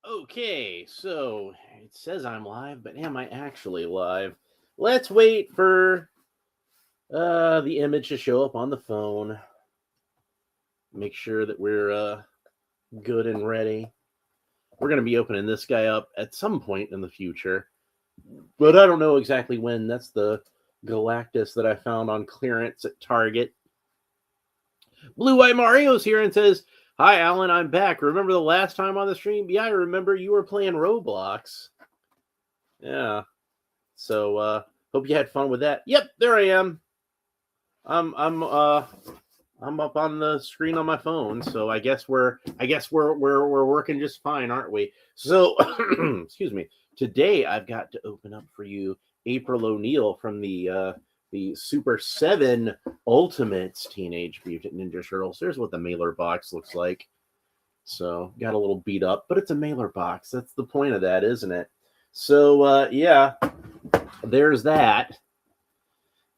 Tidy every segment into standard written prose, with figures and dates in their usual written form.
Okay, so it says I'm live, but am I actually live? Let's wait for the image to show up on the phone. Make sure that we're good and ready. We're going to be opening this guy up at some point in the future, but I don't know exactly when. That's the Galactus that I found on clearance at Target. Blue White Mario's here and says, "Hi, Alan, I'm back. Remember the last time on the stream? Yeah, I remember you were playing Roblox. Yeah. So hope you had fun with that. Yep, there I am. I'm up on the screen on my phone, so I guess we're working just fine, aren't we? So excuse me. Today I've got to open up for you April O'Neil from the SUPER7 Ultimates Teenage Mutant Ninja Turtles. There's what the mailer box looks like. So got a little beat up, but it's a mailer box. That's the point of that, isn't it? So yeah, there's that.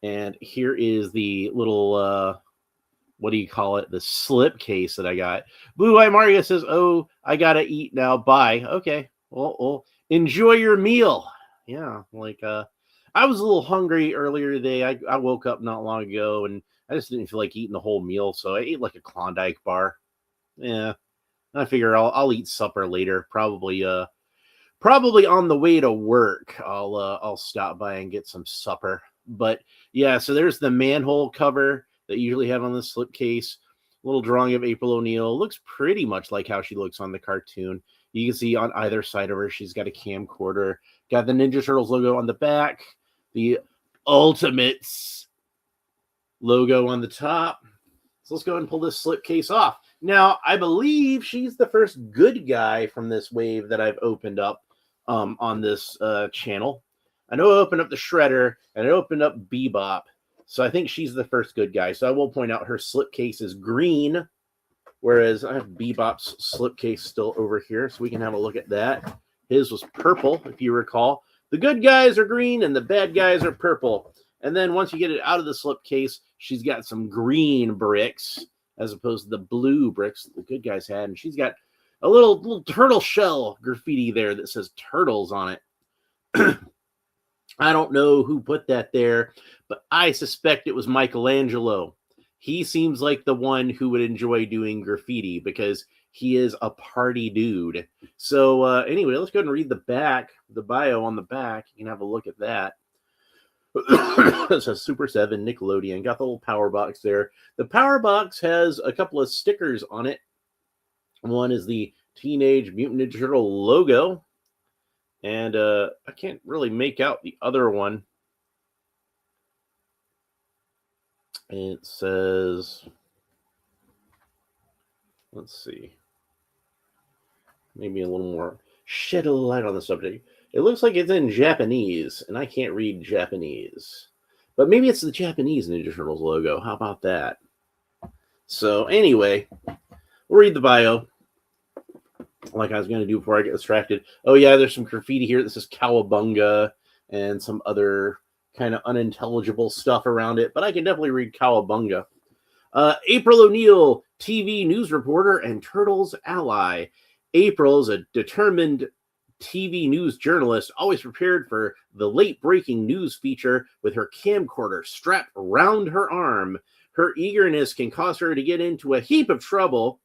And here is the little what do you call it? The slip case that I got. Blue Eye Mario says, "Oh, I gotta eat now. Bye." Okay. Well, enjoy your meal. Yeah, like I was a little hungry earlier today. I woke up not long ago and I just didn't feel like eating the whole meal, so I ate like a Klondike bar. Yeah. I figure I'll eat supper later. Probably on the way to work. I'll stop by and get some supper. But yeah, so there's the manhole cover that you usually have on the slipcase. A little drawing of April O'Neil. Looks pretty much like how she looks on the cartoon. You can see on either side of her, she's got a camcorder. Got the Ninja Turtles logo on the back. The Ultimates logo on the top. So let's go ahead and pull this slipcase off. Now, I believe she's the first good guy from this wave that I've opened up on this channel. I know I opened up the Shredder, and I opened up Bebop. So I think she's the first good guy. So I will point out her slipcase is green, whereas I have Bebop's slipcase still over here, so we can have a look at that. His was purple, if you recall. The good guys are green, and the bad guys are purple. And then once you get it out of the slipcase, she's got some green bricks, as opposed to the blue bricks that the good guys had. And she's got a little turtle shell graffiti there that says turtles on it. I don't know who put that there, but I suspect it was Michelangelo. He seems like the one who would enjoy doing graffiti because he is a party dude. So anyway, let's go ahead and read the back, the bio on the back. You can have a look at that. It says SUPER7 Nickelodeon. Got the little power box there. The power box has a couple of stickers on it. One is the Teenage Mutant Ninja Turtle logo. And I can't really make out the other one. It says, let's see, maybe a little more, shed a little light on the subject. It looks like it's in Japanese, and I can't read Japanese. But maybe it's the Japanese Ninja Turtles logo. How about that? So anyway, we'll read the bio like I was going to do before I get distracted. Oh, yeah, there's some graffiti here. This is Cowabunga and some other kind of unintelligible stuff around it, but I can definitely read Cowabunga. April O'Neil, TV news reporter and Turtles ally. April's a determined TV news journalist, always prepared for the late-breaking news feature with her camcorder strapped around her arm. Her eagerness can cause her to get into a heap of trouble,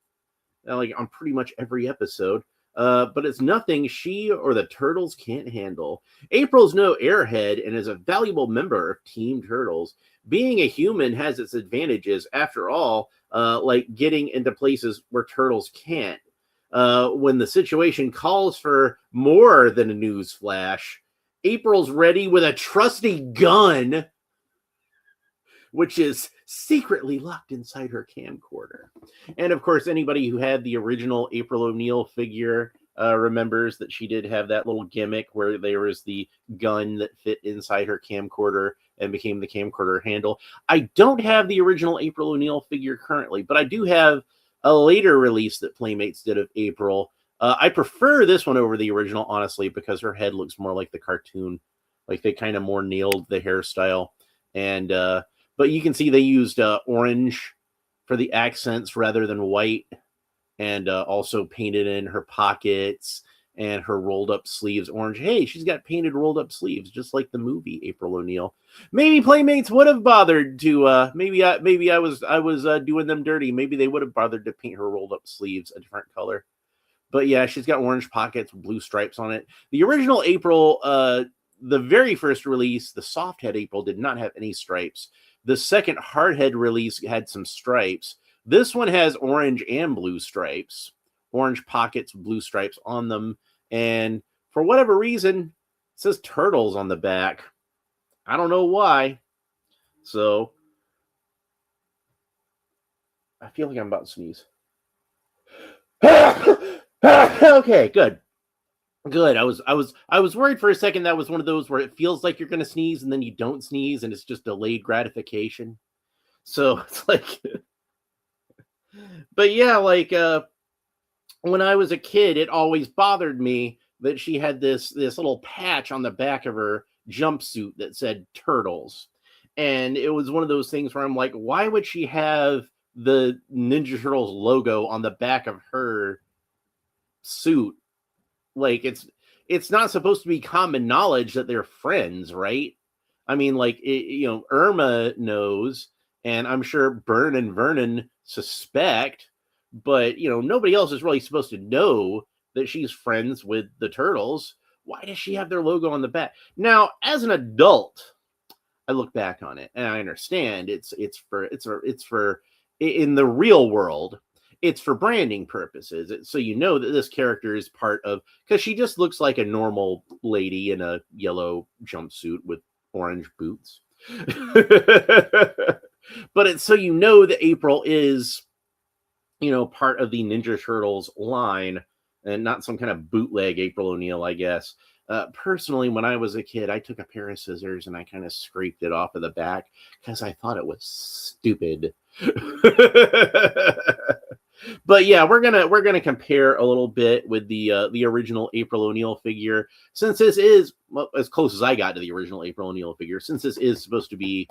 like on pretty much every episode, but it's nothing she or the Turtles can't handle. April's no airhead and is a valuable member of Team Turtles. Being a human has its advantages, after all, like getting into places where Turtles can't. When the situation calls for more than a news flash, April's ready with a trusty gun, which is secretly locked inside her camcorder. And of course, anybody who had the original April O'Neil figure remembers that she did have that little gimmick where there was the gun that fit inside her camcorder and became the camcorder handle. I don't have the original April O'Neil figure currently, but I do have a later release that Playmates did of April. I prefer this one over the original, honestly, because her head looks more like the cartoon. Like they kind of more nailed the hairstyle. And but you can see they used orange for the accents rather than white, and also painted in her pockets and her rolled up sleeves orange. Hey, she's got painted rolled up sleeves, just like the movie April O'Neil. Maybe Playmates would have bothered to. Maybe I was doing them dirty. Maybe they would have bothered to paint her rolled up sleeves a different color. But yeah, she's got orange pockets, blue stripes on it. The original April, the very first release, the Softhead April, did not have any stripes. The second Hardhead release had some stripes. This one has orange and blue stripes, orange pockets, blue stripes on them. And for whatever reason, it says Turtles on the back. I don't know why. So I feel like I'm about to sneeze. Okay, good. Good. I was worried for a second that was one of those where it feels like you're going to sneeze and then you don't sneeze and it's just delayed gratification. So it's like, but yeah, like when I was a kid, it always bothered me that she had this little patch on the back of her jumpsuit that said Turtles. And it was one of those things where I'm like, why would she have the Ninja Turtles logo on the back of her suit? Like, it's not supposed to be common knowledge that they're friends, right? I mean, like, Irma knows, and I'm sure Bern and Vernon suspect, but, nobody else is really supposed to know that she's friends with the Turtles. Why does she have their logo on the back? Now, as an adult, I look back on it and I understand it's for in the real world, it's for branding purposes. So that this character is part of, because she just looks like a normal lady in a yellow jumpsuit with orange boots. But it's so that April is, part of the Ninja Turtles line and not some kind of bootleg April O'Neil, I guess. Personally, when I was a kid, I took a pair of scissors and I kind of scraped it off of the back because I thought it was stupid. But yeah, we're gonna compare a little bit with the original April O'Neil figure, since this is, well, as close as I got to the original April O'Neil figure, since this is supposed to be,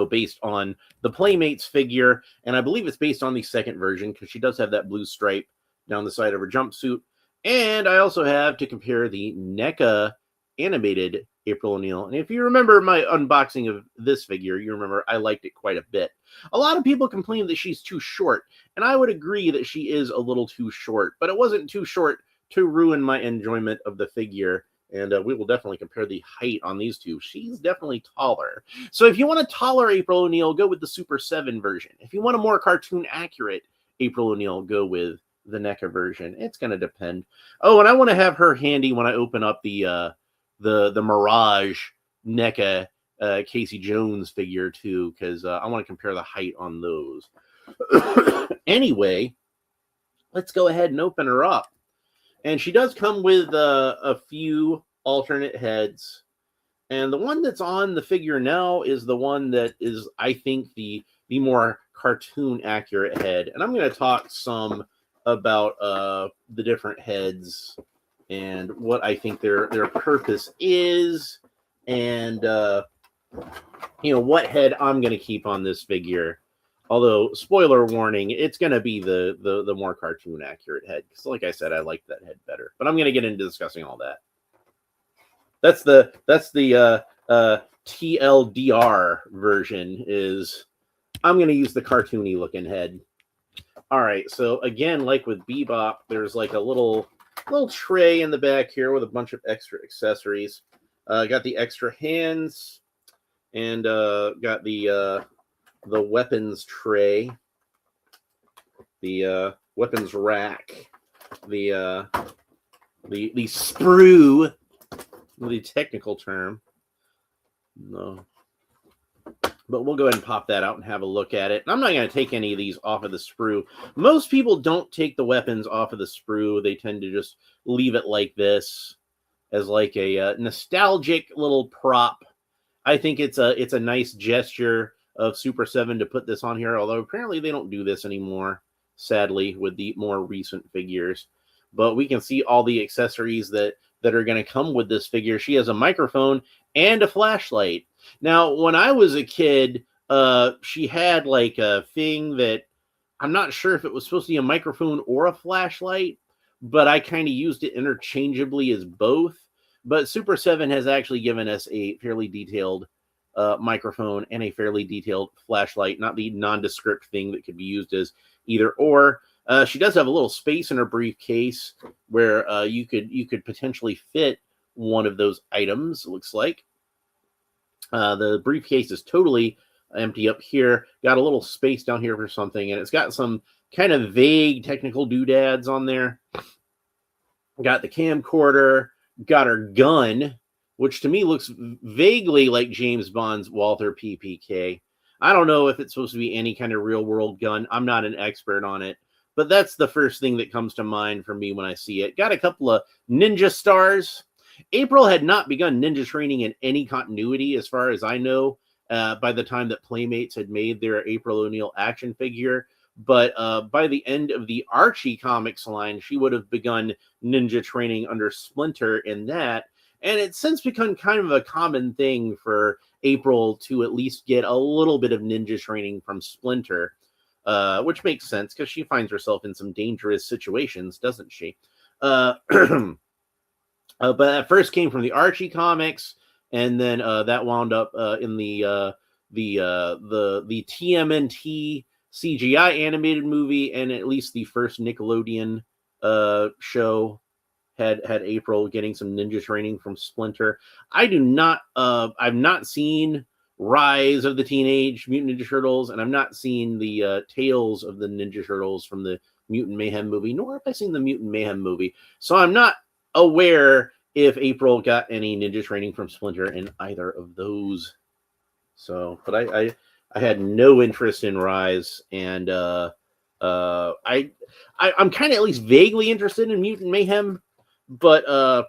based on the Playmates figure, and I believe it's based on the second version because she does have that blue stripe down the side of her jumpsuit. And I also have to compare the NECA animated April O'Neil. And if you remember my unboxing of this figure, you remember I liked it quite a bit. A lot of people complain that she's too short, and I would agree that she is a little too short, but it wasn't too short to ruin my enjoyment of the figure. And we will definitely compare the height on these two. She's definitely taller. So if you want a taller April O'Neil, go with the SUPER7 version. If you want a more cartoon accurate April O'Neil, go with the NECA version. It's going to depend. Oh, and I want to have her handy when I open up the Mirage NECA Casey Jones figure too, because I want to compare the height on those. Anyway, let's go ahead and open her up. And she does come with a few alternate heads. And the one that's on the figure now is the one that is, I think, the more cartoon accurate head. And I'm going to talk some about the different heads and what I think their purpose is, and what head I'm going to keep on this figure. Although, spoiler warning, it's going to be the more cartoon accurate head, because like I said, I like that head better. But I'm going to get into discussing all that. That's the TLDR version. Is I'm going to use the cartoony looking head. All right, so again, like with Bebop, there's like a little tray in the back here with a bunch of extra accessories. Got the extra hands, and got the weapons tray, the weapons rack, the sprue, the technical term. No. But we'll go ahead and pop that out and have a look at it. I'm not going to take any of these off of the sprue. Most people don't take the weapons off of the sprue. They tend to just leave it like this as like a nostalgic little prop. I think it's a nice gesture of SUPER7 to put this on here, although apparently they don't do this anymore, sadly, with the more recent figures. But we can see all the accessories that are going to come with this figure. She has a microphone and a flashlight. Now, when I was a kid, she had like a thing that I'm not sure if it was supposed to be a microphone or a flashlight, but I kind of used it interchangeably as both. But Super 7 has actually given us a fairly detailed microphone and a fairly detailed flashlight, not the nondescript thing that could be used as either or. She does have a little space in her briefcase where you could potentially fit one of those items. It looks like the briefcase is totally empty up here. Got a little space down here for something, and it's got some kind of vague technical doodads on there. Got the camcorder. Got her gun, which to me looks vaguely like James Bond's Walther PPK. I don't know if it's supposed to be any kind of real world gun. I'm not an expert on it, but that's the first thing that comes to mind for me when I see it. Got a couple of ninja stars. April had not begun ninja training in any continuity, as far as I know, by the time that Playmates had made their April O'Neil action figure. But by the end of the Archie comics line, she would have begun ninja training under Splinter in that. And it's since become kind of a common thing for April to at least get a little bit of ninja training from Splinter, which makes sense because she finds herself in some dangerous situations, doesn't she? But that first came from the Archie comics, and then that wound up in the TMNT CGI animated movie, and at least the first Nickelodeon show had April getting some ninja training from Splinter. I've not seen Rise of the Teenage Mutant Ninja Turtles, and I've not seen the Tales of the Ninja Turtles from the Mutant Mayhem movie, nor have I seen the Mutant Mayhem movie. So I'm not aware if April got any ninja training from Splinter in either of those. So, but I had no interest in Rise, and I'm kind of at least vaguely interested in Mutant Mayhem, but I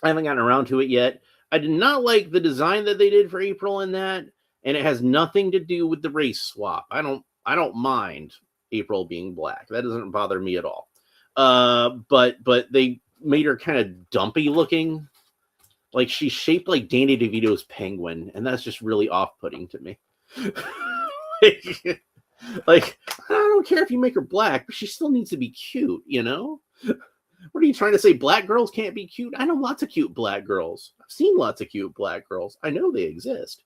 haven't gotten around to it yet. I did not like the design that they did for April in that, and it has nothing to do with the race swap. I don't mind April being black. That doesn't bother me at all. But they made her kind of dumpy looking. Like she's shaped like Danny DeVito's penguin, and that's just really off-putting to me. Like, I don't care if you make her black, but she still needs to be cute, you know? What are you trying to say? Black girls can't be cute? I know lots of cute black girls. I've seen lots of cute black girls. I know they exist.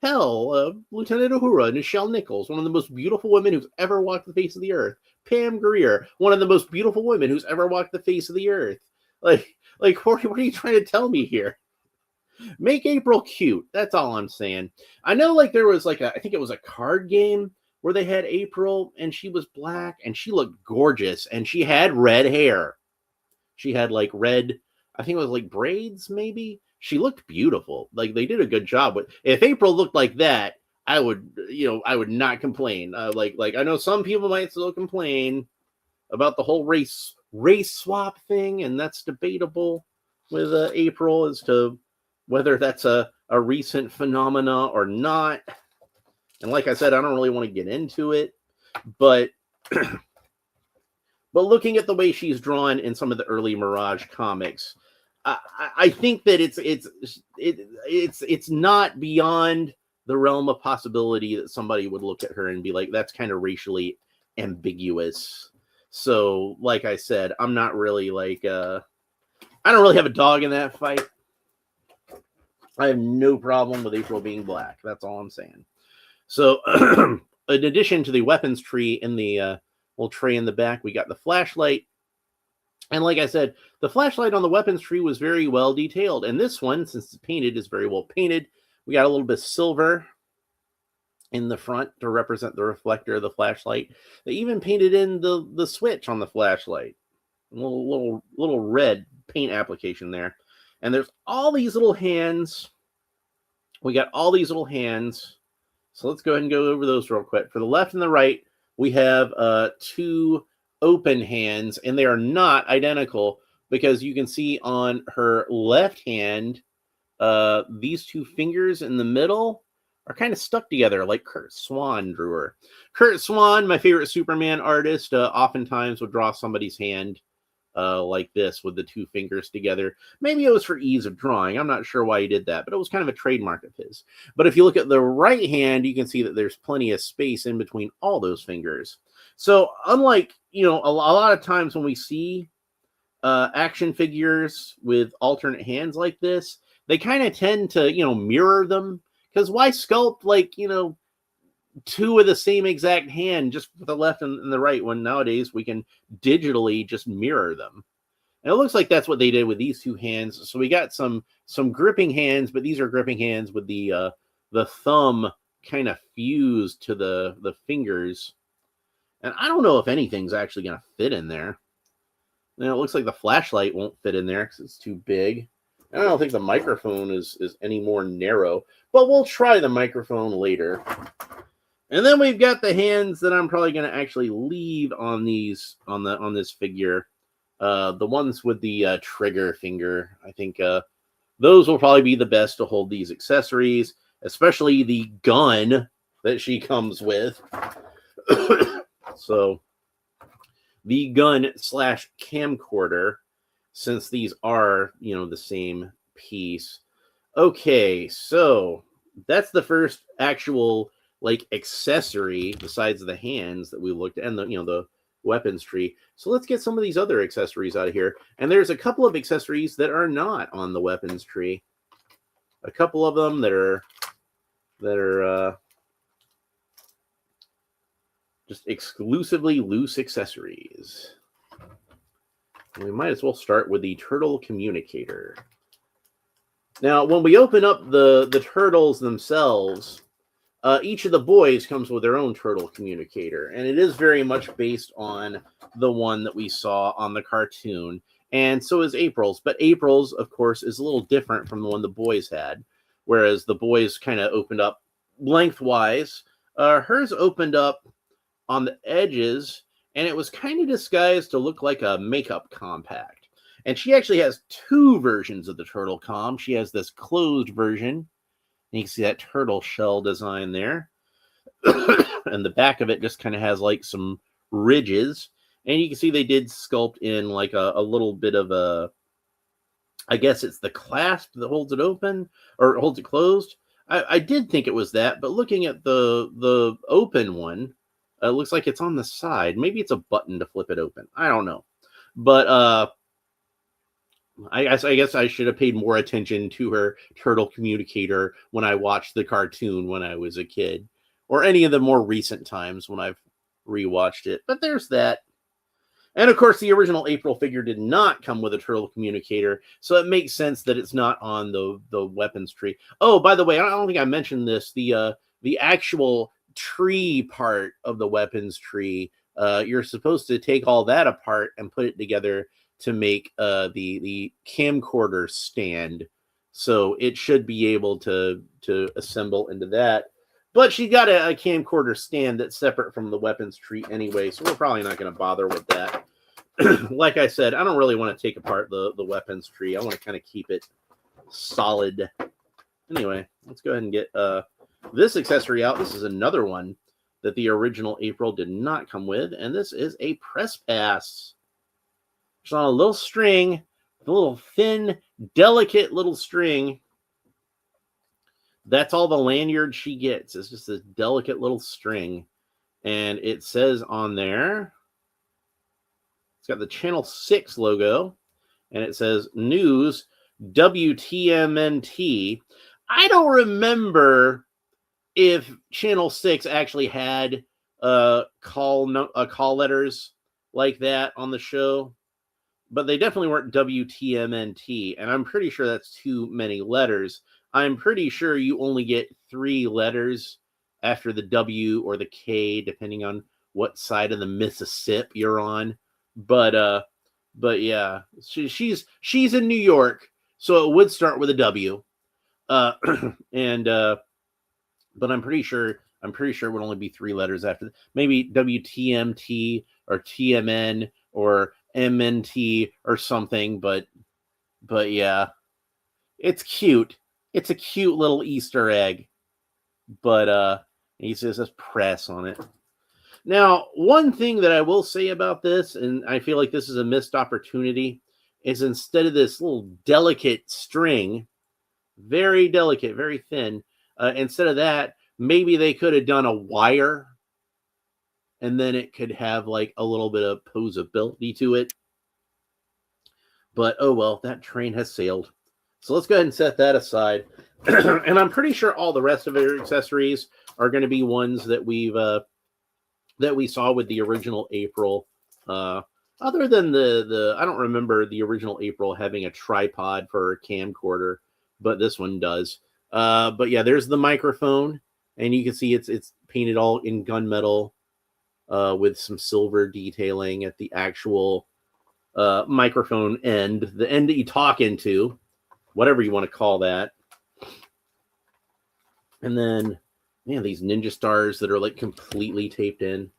Hell, Lieutenant Uhura, Nichelle Nichols, one of the most beautiful women who's ever walked the face of the earth. Pam Grier, one of the most beautiful women who's ever walked the face of the earth. Like what are you trying to tell me here? Make April cute. That's all I'm saying. I know, like, there was like I think it was a card game where they had April and she was black and she looked gorgeous and she had red hair. She had like red, I think it was like braids maybe. She looked beautiful. Like, they did a good job with. If April looked like that, I would not complain. Like I know some people might still complain about the whole race swap thing, and that's debatable with April as to whether that's a recent phenomena or not. And like I said, I don't really want to get into it, but but looking at the way she's drawn in some of the early Mirage comics, I think that it's not beyond the realm of possibility that somebody would look at her and be like, that's kind of racially ambiguous. So, like I said, I'm not really like, I don't really have a dog in that fight. I have no problem with April being black. That's all I'm saying. So, in addition to the weapons tree in the little tray in the back, we got the flashlight. And like I said, the flashlight on the weapons tree was very well detailed. And this one, since it's painted, is very well painted. We got a little bit of silver in the front to represent the reflector of the flashlight. They even painted in the switch on the flashlight. A little red paint application there. And there's all these little hands. We got all these little hands. So let's go ahead and go over those real quick. For the left and the right, we have two open hands, and they are not identical because you can see on her left hand, these two fingers in the middle are kind of stuck together like Kurt Swan drew her. Kurt Swan, my favorite Superman artist, oftentimes would draw somebody's hand like this with the two fingers together. Maybe it was for ease of drawing. I'm not sure why he did that, but it was kind of a trademark of his. But if you look at the right hand, you can see that there's plenty of space in between all those fingers. So unlike, a lot of times when we see action figures with alternate hands like this, they kind of tend to, mirror them. Because why sculpt like, two with the same exact hand, just with the left and the right, when nowadays we can digitally just mirror them. And it looks like that's what they did with these two hands. So we got some gripping hands, but these are gripping hands with the thumb kind of fused to the fingers. And I don't know if anything's actually going to fit in there. And it looks like the flashlight won't fit in there because it's too big. And I don't think the microphone is any more narrow, but we'll try the microphone later. And then we've got the hands that I'm probably going to actually leave on these on this figure. The ones with the trigger finger. I think those will probably be the best to hold these accessories, especially the gun that she comes with. So the gun / camcorder, since these are, the same piece. Okay, so that's the first actual accessory besides the hands that we looked at, and the weapons tree. So let's get some of these other accessories out of here. And there's a couple of accessories that are not on the weapons tree. A couple of them that are just exclusively loose accessories. And we might as well start with the turtle communicator. Now, when we open up the turtles themselves, each of the boys comes with their own turtle communicator, and it is very much based on the one that we saw on the cartoon, and so is April's. But April's, of course, is a little different from the one the boys had, whereas the boys kind of opened up lengthwise. Hers opened up on the edges, and it was kind of disguised to look like a makeup compact. And she actually has two versions of the turtle comm. She has this closed version. You can see that turtle shell design there. And the back of it just kind of has some ridges. And you can see they did sculpt in a little bit of a, I guess it's the clasp that holds it open or holds it closed. I did think it was that, but looking at the open one, it looks like it's on the side. Maybe it's a button to flip it open. I don't know. But I guess I should have paid more attention to her turtle communicator when I watched the cartoon when I was a kid, or any of the more recent times when I've rewatched it. But there's that. And of course, the original April figure did not come with a turtle communicator, so it makes sense that it's not on the weapons tree. Oh, by the way, I don't think I mentioned this. The actual tree part of the weapons tree, you're supposed to take all that apart and put it together to make the camcorder stand, so it should be able to assemble into that. But she got a camcorder stand that's separate from the weapons tree anyway, so we're probably not going to bother with that. Like I said, I don't really want to take apart the weapons tree. I want to kind of keep it solid. Anyway, let's go ahead and get this accessory out. This is another one that the original April did not come with, and this is a press pass. It's on a little string, a little thin, delicate little string. That's all the lanyard she gets. It's just this delicate little string. And it says on there, it's got the Channel 6 logo, and it says News WTMNT. I don't remember if Channel 6 actually had call letters like that on the show, but they definitely weren't WTMNT, and I'm pretty sure that's too many letters. I'm pretty sure you only get 3 letters after the W or the K, depending on what side of the Mississippi you're on. But yeah, she's in New York, so it would start with a W. But I'm pretty sure it would only be 3 letters after. Maybe WTMT or TMN or MNT or something. But yeah, it's cute. It's a cute little Easter egg. But he says press on it. Now, one thing that I will say about this, and I feel like this is a missed opportunity, is instead of this little delicate string, very delicate, very thin, instead of that, maybe they could have done a wire and then it could have like a little bit of posability to it. But oh well, that train has sailed. So let's go ahead and set that aside. And I'm pretty sure all the rest of our accessories are going to be ones that we saw with the original April. Other than the I don't remember the original April having a tripod for a camcorder, but this one does. But yeah, there's the microphone, and you can see it's painted all in gunmetal with some silver detailing at the actual microphone end, the end that you talk into, whatever you want to call that. And then, man, these ninja stars that are like completely taped in.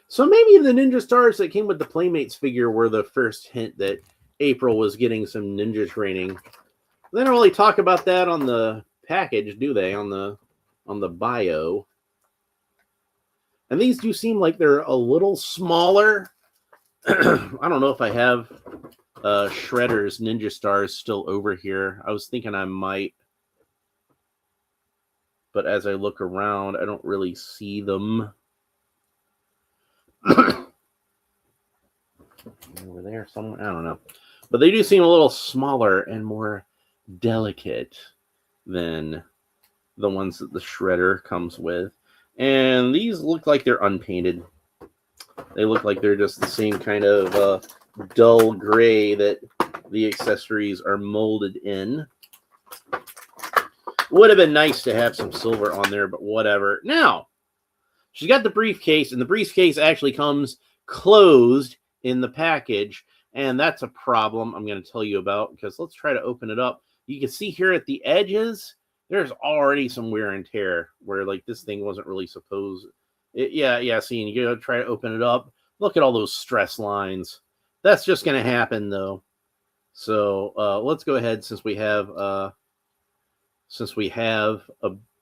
So maybe the ninja stars that came with the Playmates figure were the first hint that April was getting some ninja training. They don't really talk about that on the package, do they? On the bio. And these do seem like they're a little smaller. I don't know if I have Shredder's Ninja Stars still over here. I was thinking I might. But as I look around, I don't really see them. Over there somewhere, I don't know. But they do seem a little smaller and more delicate than the ones that the Shredder comes with. And these look like they're unpainted. They look like they're just the same kind of dull gray that the accessories are molded in. Would have been nice to have some silver on there, but whatever. Now, she's got the briefcase, and the briefcase actually comes closed in the package, and that's a problem I'm going to tell you about, because let's try to open it up. You can see here at the edges, there's already some wear and tear where like this thing wasn't really supposed. See, and you gotta try to open it up. Look at all those stress lines. That's just going to happen though. So let's go ahead, since we have a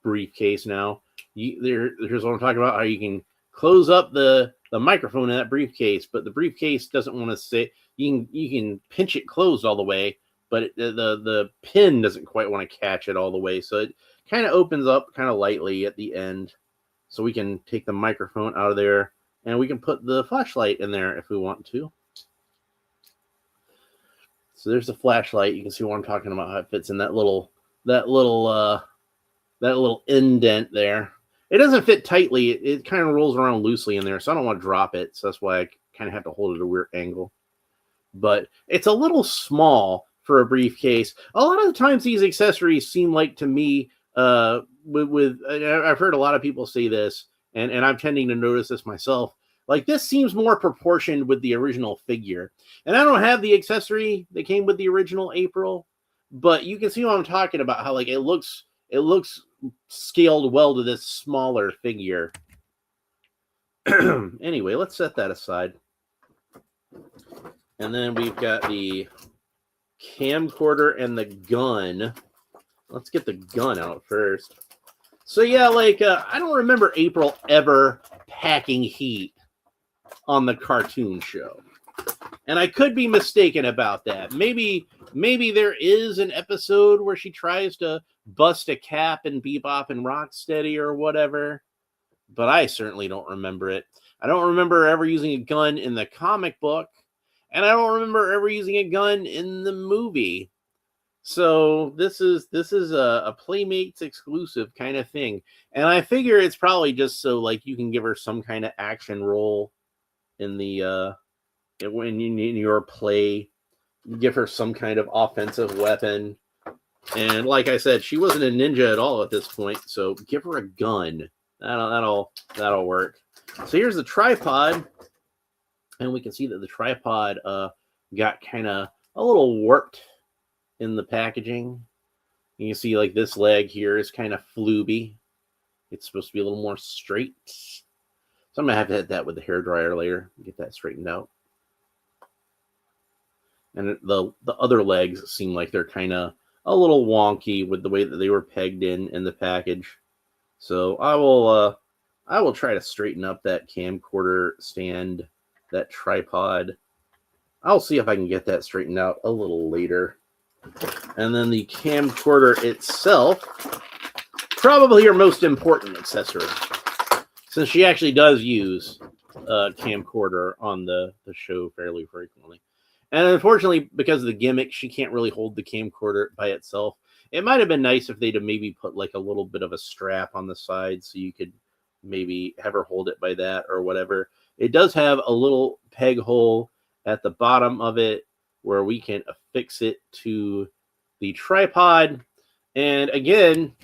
briefcase now. Here's what I'm talking about: how you can close up the microphone in that briefcase, but the briefcase doesn't want to sit. You can pinch it closed all the way, but the pin doesn't quite want to catch it all the way. So it kind of opens up kind of lightly at the end. So we can take the microphone out of there, and we can put the flashlight in there if we want to. So there's the flashlight. You can see what I'm talking about, how it fits in that little indent there. It doesn't fit tightly. It kind of rolls around loosely in there, so I don't want to drop it. So that's why I kind of have to hold it at a weird angle. But it's a little small for a briefcase. A lot of the times these accessories seem like, to me, I've heard a lot of people say this, and I'm tending to notice this myself. Like, this seems more proportioned with the original figure. And I don't have the accessory that came with the original April, but you can see what I'm talking about, how like it looks scaled well to this smaller figure. Anyway, let's set that aside. And then we've got the camcorder and the gun. Let's get the gun out first. So yeah, like I don't remember April ever packing heat on the cartoon show. And I could be mistaken about that. Maybe there is an episode where she tries to bust a cap in Bebop and Rocksteady or whatever, but I certainly don't remember it. I don't remember ever using a gun in the comic book, and I don't remember ever using a gun in the movie. So this is a Playmates exclusive kind of thing, and I figure it's probably just so like you can give her some kind of action role in the when you in your play, give her some kind of offensive weapon. And like I said, she wasn't a ninja at all at this point, so give her a gun. That'll work. So here's the tripod, and we can see that the tripod got kind of a little warped in the packaging. You can see like this leg here is kind of flooby. It's supposed to be a little more straight. So I'm gonna have to hit that with the hairdryer later, get that straightened out. And the other legs seem like they're kind of a little wonky with the way that they were pegged in the package. So I will try to straighten up that camcorder stand, that tripod. I'll see if I can get that straightened out a little later. And then the camcorder itself, probably your most important accessory. since she actually does use a camcorder on the show fairly frequently. And unfortunately, because of the gimmick, she can't really hold the camcorder by itself. It might have been nice if they'd have maybe put like a little bit of a strap on the side so you could maybe have her hold it by that or whatever. It does have a little peg hole at the bottom of it where we can affix it to the tripod. And again,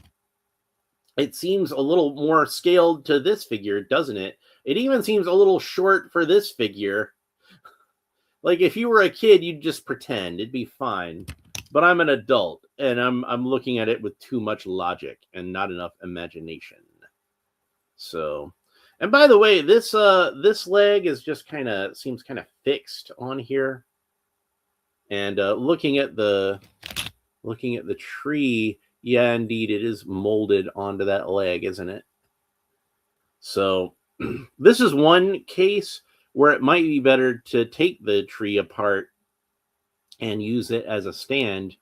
it seems a little more scaled to this figure, doesn't it? It even seems a little short for this figure. Like if you were a kid, you'd just pretend it'd be fine. But I'm an adult and I'm looking at it with too much logic and not enough imagination. So, and by the way, this leg is just seems kind of fixed on here. And looking at the tree, yeah, indeed, it is molded onto that leg, isn't it? So this is one case where it might be better to take the tree apart and use it as a stand,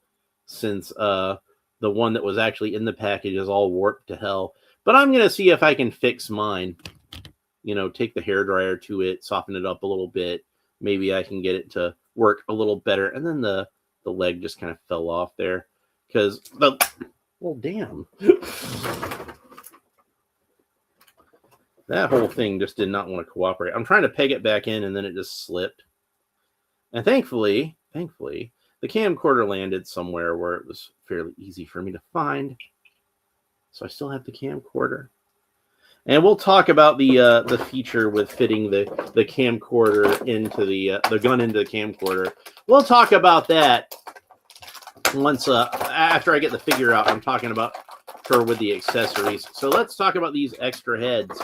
since the one that was actually in the package is all warped to hell. But I'm going to see if I can fix mine. You know, take the hairdryer to it, soften it up a little bit. Maybe I can get it to work a little better. And then the leg just kind of fell off there. Because well, damn. That whole thing just did not want to cooperate. I'm trying to peg it back in, and then it just slipped. And thankfully, the camcorder landed somewhere where it was fairly easy for me to find. So I still have the camcorder. And we'll talk about the feature with fitting the camcorder into the gun into the camcorder. We'll talk about that once after I get the figure out. I'm talking about her with the accessories. So let's talk about these extra heads.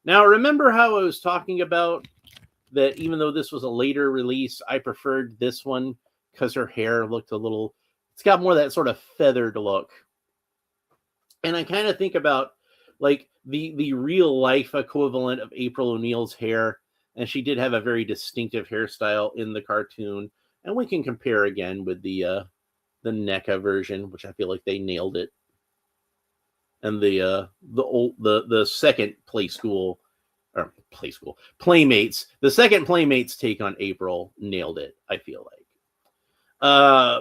Now, remember how I was talking about that even though this was a later release, I preferred this one because her hair looked a little, it's got more of that sort of feathered look. And I kind of think about like the real life equivalent of April O'Neil's hair. And she did have a very distinctive hairstyle in the cartoon. And we can compare again with the NECA version, which I feel like they nailed it. And the second Playmates, the second Playmates take on April nailed it, I feel like.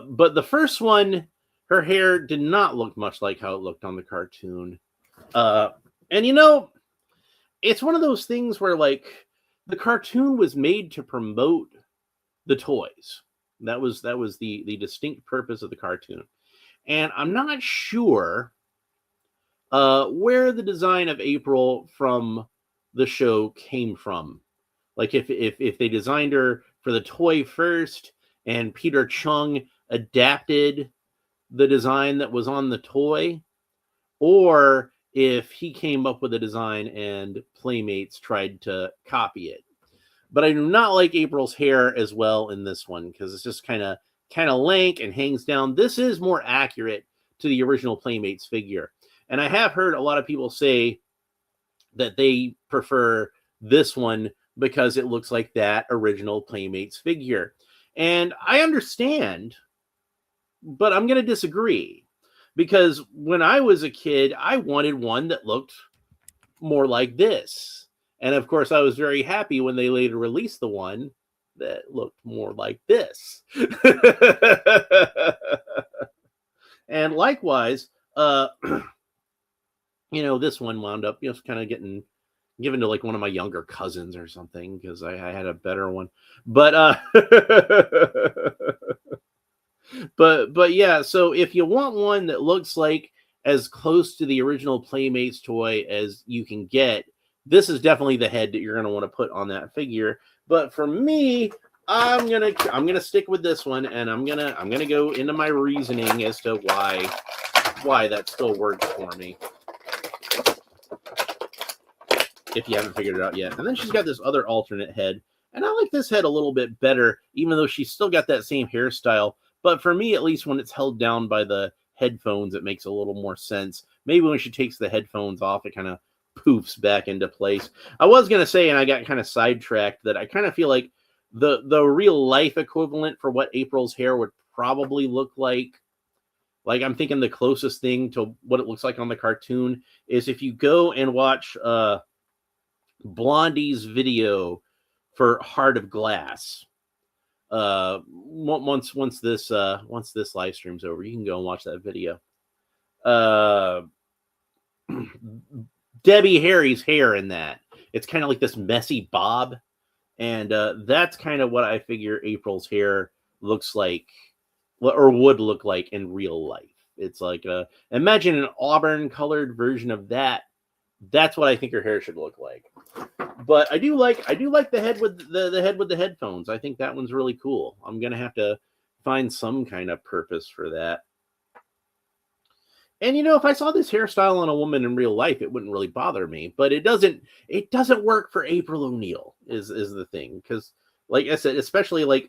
But the first one, her hair did not look much like how it looked on the cartoon. And you know, it's one of those things where like the cartoon was made to promote the toys. That was the distinct purpose of the cartoon. And I'm not sure where the design of April from the show came from. Like if they designed her for the toy first and Peter Chung adapted the design that was on the toy, or if he came up with a design and Playmates tried to copy it. But I do not like April's hair as well in this one because it's just kind of lank and hangs down. This is more accurate to the original Playmates figure. And I have heard a lot of people say that they prefer this one because it looks like that original Playmates figure. And I understand, but I'm going to disagree. Because when I was a kid, I wanted one that looked more like this. And of course, I was very happy when they later released the one that looked more like this. And likewise, you know, this one wound up just kind of getting given to like one of my younger cousins or something because I had a better one. But but yeah, so if you want one that looks like as close to the original Playmates toy as you can get, this is definitely the head that you're going to want to put on that figure. But for me, I'm gonna stick with this one, and I'm gonna go into my reasoning as to why that still works for me. If you haven't figured it out yet. And then she's got this other alternate head, and I like this head a little bit better, even though she's still got that same hairstyle. But for me, at least when it's held down by the headphones, it makes a little more sense. Maybe when she takes the headphones off, it kind of poofs back into place. I was going to say, and I got kind of sidetracked, that I kind of feel like the real life equivalent for what April's hair would probably look like Like, I'm thinking the closest thing to what it looks like on the cartoon is if you go and watch Blondie's video for Heart of Glass. Once this live stream's over, you can go and watch that video. Debbie Harry's hair in that, it's kind of like this messy bob, and that's kind of what I figure April's hair looks like, or would look like in real life. It's like imagine an auburn colored version of that. That's what I think her hair should look like. But I do like the head with the head with the headphones. I think that one's really cool. I'm gonna have to find some kind of purpose for that. And if I saw this hairstyle on a woman in real life, it wouldn't really bother me. But it doesn't work for April O'Neil is the thing, because like I said, especially like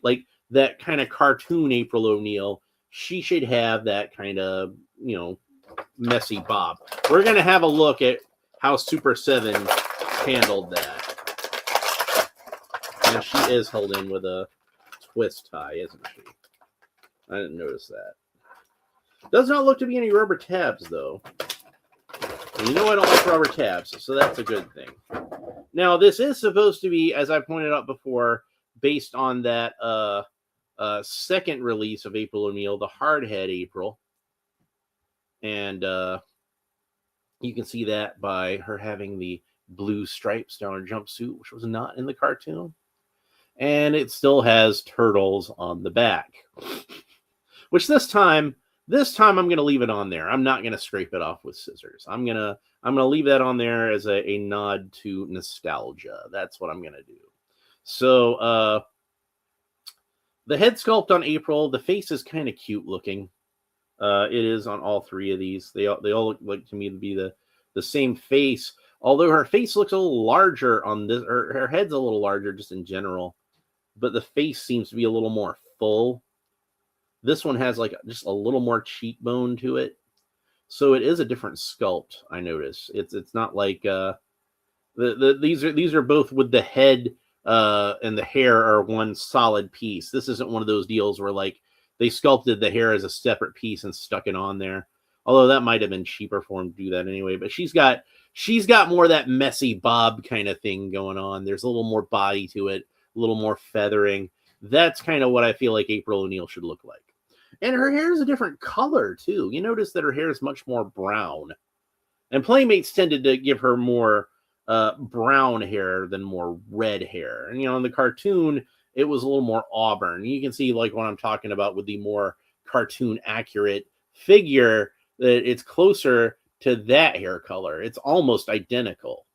that kind of cartoon April O'Neil, she should have that kind of messy bob. We're gonna have a look at how SUPER7 handled that. And she is held in with a twist tie, isn't she? I didn't notice that. Does not look to be any rubber tabs, though. And I don't like rubber tabs, so that's a good thing. Now, this is supposed to be, as I pointed out before, based on that second release of April O'Neil, the Hardhead April. And you can see that by her having the blue stripes down her jumpsuit, which was not in the cartoon. And it still has turtles on the back. Which this time I'm going to leave it on there. I'm not going to scrape it off with scissors. I'm going to leave that on there as a nod to nostalgia. That's what I'm going to do. So the head sculpt on April, the face is kind of cute looking. It is on all three of these. They all look like to me to be the same face. Although her face looks a little larger on this, or her head's a little larger just in general. But the face seems to be a little more full. This one has like just a little more cheekbone to it. So it is a different sculpt, I notice. It's not like these are both with the head and the hair are one solid piece. This isn't one of those deals where like they sculpted the hair as a separate piece and stuck it on there. Although that might have been cheaper for them to do that anyway. But she's got more of that messy bob kind of thing going on. There's a little more body to it, a little more feathering. That's kind of what I feel like April O'Neil should look like. And her hair is a different color, too. You notice that her hair is much more brown. And Playmates tended to give her more brown hair than more red hair. And, in the cartoon, it was a little more auburn. You can see, like, what I'm talking about with the more cartoon-accurate figure, that it's closer to that hair color. It's almost identical,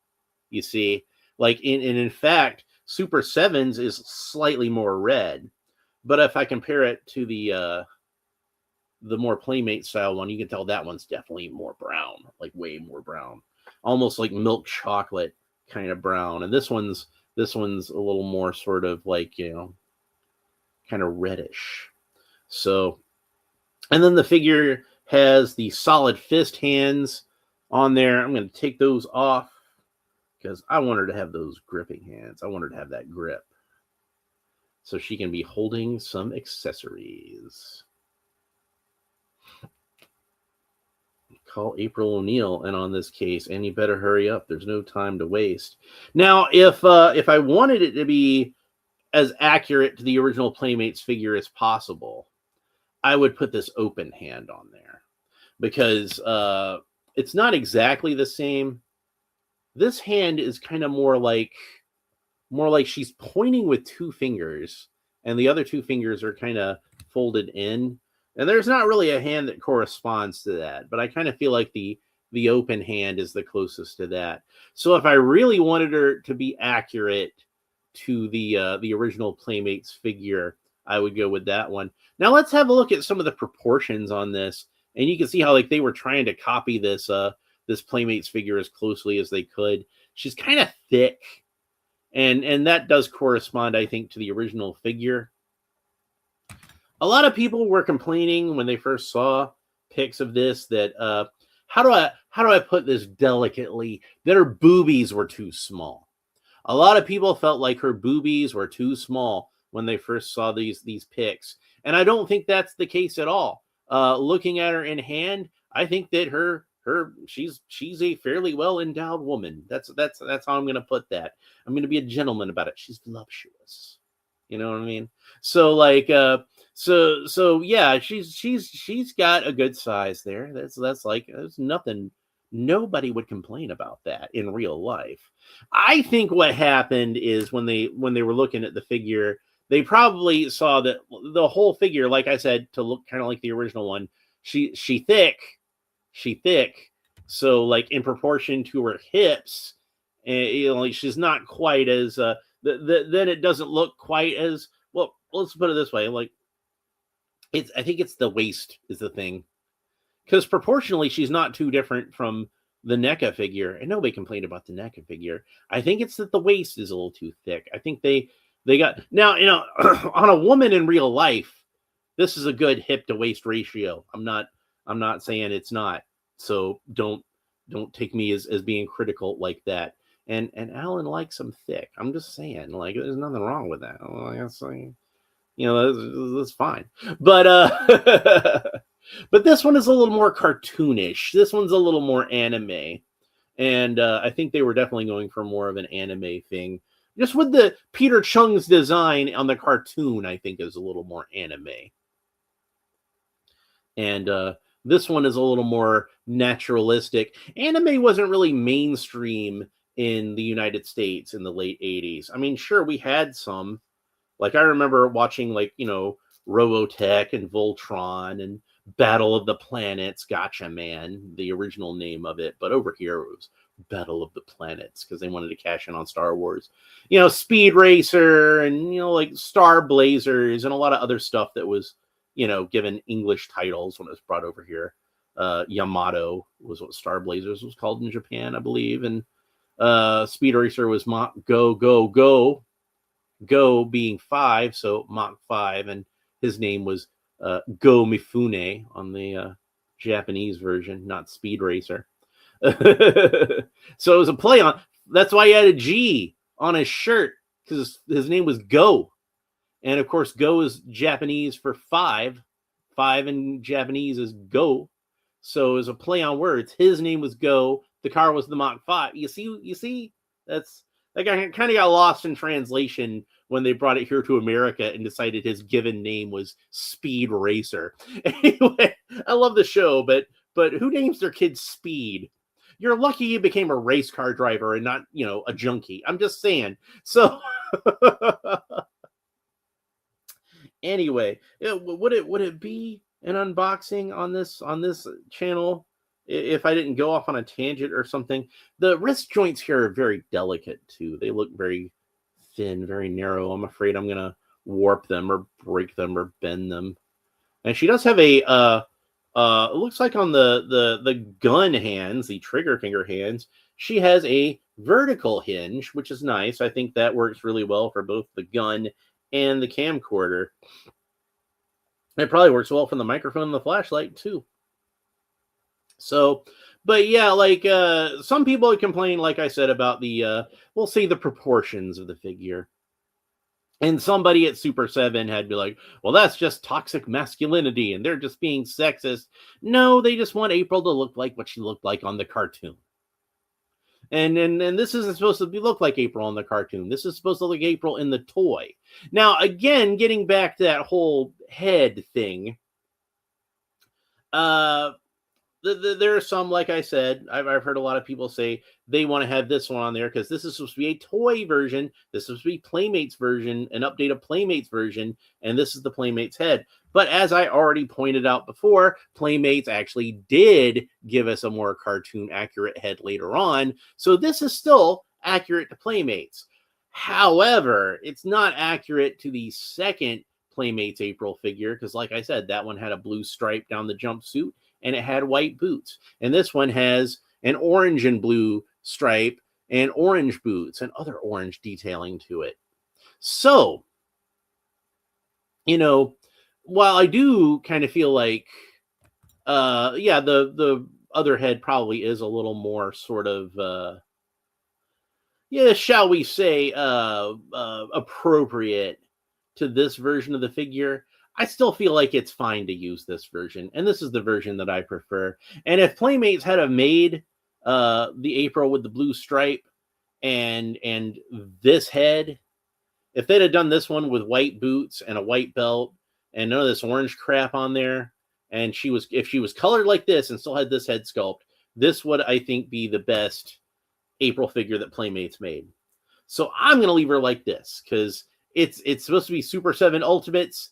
you see. Like, in fact, SUPER7's is slightly more red. But if I compare it to the more Playmate style one, you can tell that one's definitely more brown, like way more brown, almost like milk chocolate kind of brown. And this one's a little more sort of like, kind of reddish. So, and then the figure has the solid fist hands on there. I'm going to take those off because I want her to have those gripping hands. I want her to have that grip so she can be holding some accessories. Call April O'Neil in on this case, and you better hurry up. There's no time to waste. Now, if I wanted it to be as accurate to the original Playmates figure as possible, I would put this open hand on there because it's not exactly the same. This hand is kind of more like she's pointing with two fingers, and the other two fingers are kind of folded in. And there's not really a hand that corresponds to that, but I kind of feel like the open hand is the closest to that. So if I really wanted her to be accurate to the original Playmates figure, I would go with that one. Now let's have a look at some of the proportions on this, and you can see how like they were trying to copy this this Playmates figure as closely as they could. She's kind of thick, and that does correspond, I think, to the original figure. A lot of people were complaining when they first saw pics of this that how do I put this delicately, that her boobies were too small. A lot of people felt like her boobies were too small when they first saw these pics, and I don't think that's the case at all. looking at her in hand, I think that she's a fairly well endowed woman. That's how I'm gonna put that. I'm gonna be a gentleman about it. She's voluptuous. You know what I mean? So like so yeah, she's got a good size there. That's like there's nothing, nobody would complain about that in real life. I think what happened is when they were looking at the figure, they probably saw that the whole figure, like I said, to look kind of like the original one, she thick, she thick. So like in proportion to her hips, like she's not quite as then it doesn't look quite as well. Let's put it this way, like I think it's the waist is the thing, because proportionally she's not too different from the NECA figure, and nobody complained about the NECA figure. I think it's that the waist is a little too thick. I think they got now, on a woman in real life, this is a good hip to waist ratio. I'm not saying it's not. So don't take me as being critical like that. And Alan likes them thick. I'm just saying, like, there's nothing wrong with that. That's fine. But but this one is a little more cartoonish. This one's a little more anime. And I think they were definitely going for more of an anime thing. Just with the Peter Chung's design on the cartoon, I think is a little more anime. And this one is a little more naturalistic. Anime wasn't really mainstream in the United States in the late 80s. I mean, sure, we had some. Like, I remember watching, like, Robotech and Voltron and Battle of the Planets, Gotcha Man, the original name of it. But over here, it was Battle of the Planets because they wanted to cash in on Star Wars. Speed Racer and, like Star Blazers and a lot of other stuff that was, given English titles when it was brought over here. Yamato was what Star Blazers was called in Japan, I believe. And Speed Racer was Mach Go, Go, Go. Go being 5, so Mach 5, and his name was Go Mifune on the Japanese version, not Speed Racer. So it was a play on. That's why he had a G on his shirt, because his name was Go, and of course, Go is Japanese for 5. 5 in Japanese is Go, so it was a play on words. His name was Go. The car was the Mach 5. You see, that's. Like, I kind of got lost in translation when they brought it here to America and decided his given name was Speed Racer. Anyway, I love the show, but who names their kids Speed? You're lucky you became a race car driver and not, a junkie. I'm just saying. So, anyway, would it be an unboxing on this channel if I didn't go off on a tangent or something? The wrist joints here are very delicate too. They look very thin, very narrow. I'm afraid I'm gonna warp them or break them or bend them. And she does have a it looks like on the gun hands, the trigger finger hands, she has a vertical hinge, which is nice. I think that works really well for both the gun and the camcorder. It probably works well for the microphone and the flashlight too. So, but yeah, like some people complain, like I said, about the we'll say the proportions of the figure. And somebody at SUPER7 had to be like, well, that's just toxic masculinity and they're just being sexist. No, they just want April to look like what she looked like on the cartoon. And this isn't supposed to look like April in the cartoon. This is supposed to look like April in the toy. Now, again, getting back to that whole head thing, there are some, like I said, I've heard a lot of people say they want to have this one on there because this is supposed to be a toy version. This is supposed to be Playmates version, an update of Playmates version, and this is the Playmates head. But as I already pointed out before, Playmates actually did give us a more cartoon accurate head later on. So this is still accurate to Playmates. However, it's not accurate to the second Playmates April figure because, like I said, that one had a blue stripe down the jumpsuit and it had white boots. And this one has an orange and blue stripe and orange boots and other orange detailing to it. So, while I do kind of feel like, yeah, the other head probably is a little more sort of, yeah, shall we say, appropriate to this version of the figure, I still feel like it's fine to use this version, and this is the version that I prefer. And if Playmates had have made the April with the blue stripe and this head, if they'd have done this one with white boots and a white belt and none of this orange crap on there, and if she was colored like this and still had this head sculpt, this would, I think, be the best April figure that Playmates made. So I'm gonna leave her like this because it's supposed to be Super 7 Ultimates.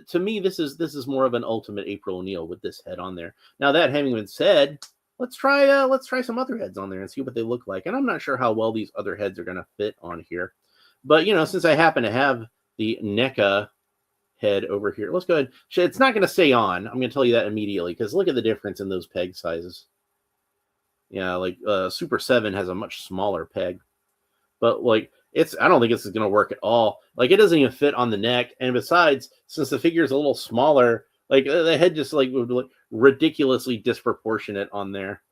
To me, this is more of an Ultimate April O'Neil with this head on there. Now that having been said, let's try some other heads on there and see what they look like. And I'm not sure how well these other heads are gonna fit on here, but since I happen to have the NECA head over here, let's go ahead. It's not gonna stay on. I'm gonna tell you that immediately because look at the difference in those peg sizes. Yeah, like Super 7 has a much smaller peg, but like I don't think this is going to work at all. Like it doesn't even fit on the neck, and besides, since the figure is a little smaller, like the head just like would look ridiculously disproportionate on there.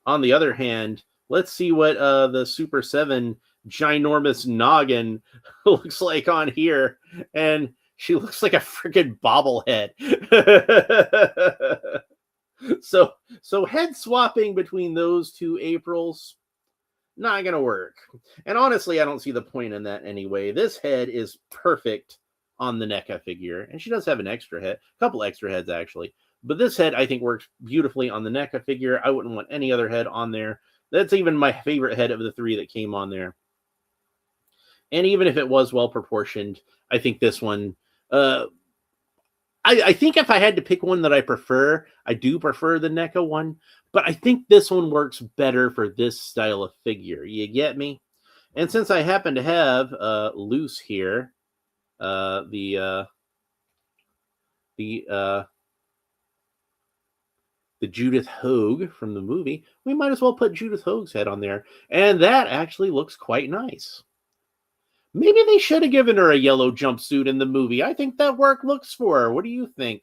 On the other hand, let's see what the Super 7 ginormous noggin looks like on here, and she looks like a freaking bobblehead. So head swapping between those two Aprils, not gonna work. And honestly, I don't see the point in that anyway. This head is perfect on the NECA figure, and she does have an extra head, a couple extra heads actually. But this head I think works beautifully on the NECA figure. I wouldn't want any other head on there. That's even my favorite head of the three that came on there. And even if it was well proportioned, I think this one. I think if I had to pick one that I prefer, I do prefer the NECA one, but I think this one works better for this style of figure. You get me? And since I happen to have loose here, the Judith Hogue from the movie, we might as well put Judith Hogue's head on there, and that actually looks quite nice. Maybe they should have given her a yellow jumpsuit in the movie. I think that looks for her. What do you think?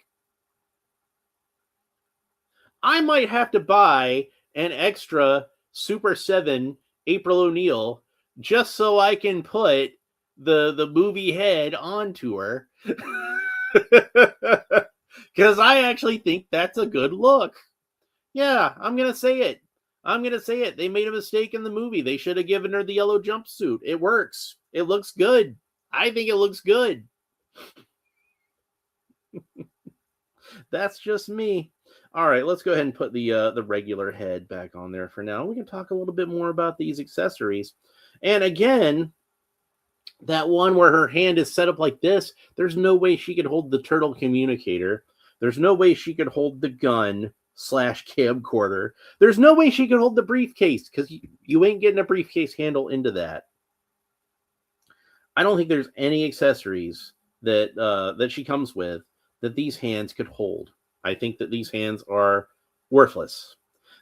I might have to buy an extra Super 7 April O'Neil just so I can put the movie head onto her. Because I actually think that's a good look. Yeah, I'm going to say it. They made a mistake in the movie. They should have given her the yellow jumpsuit. It works. It looks good. I think it looks good. That's just me. All right, let's go ahead and put the regular head back on there for now. We can talk a little bit more about these accessories. And again, that one where her hand is set up like this, there's no way she could hold the turtle communicator. There's no way she could hold the gun / camcorder. There's no way she could hold the briefcase because you ain't getting a briefcase handle into that. I don't think there's any accessories that she comes with that these hands could hold. I think that these hands are worthless.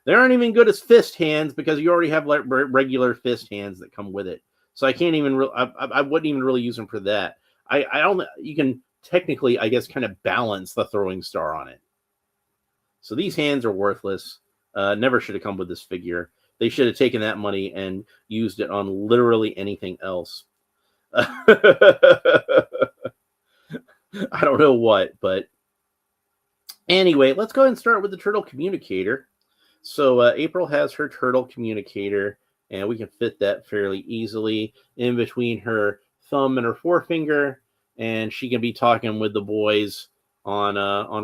They aren't even good as fist hands because you already have like regular fist hands that come with it. So I can't even. I wouldn't even really use them for that. I don't. You can technically, I guess, kind of balance the throwing star on it. So these hands are worthless. Never should have come with this figure. They should have taken that money and used it on literally anything else. I don't know what, but anyway, let's go ahead and start with the turtle communicator. So April has her turtle communicator, and we can fit that fairly easily in between her thumb and her forefinger, and she can be talking with the boys on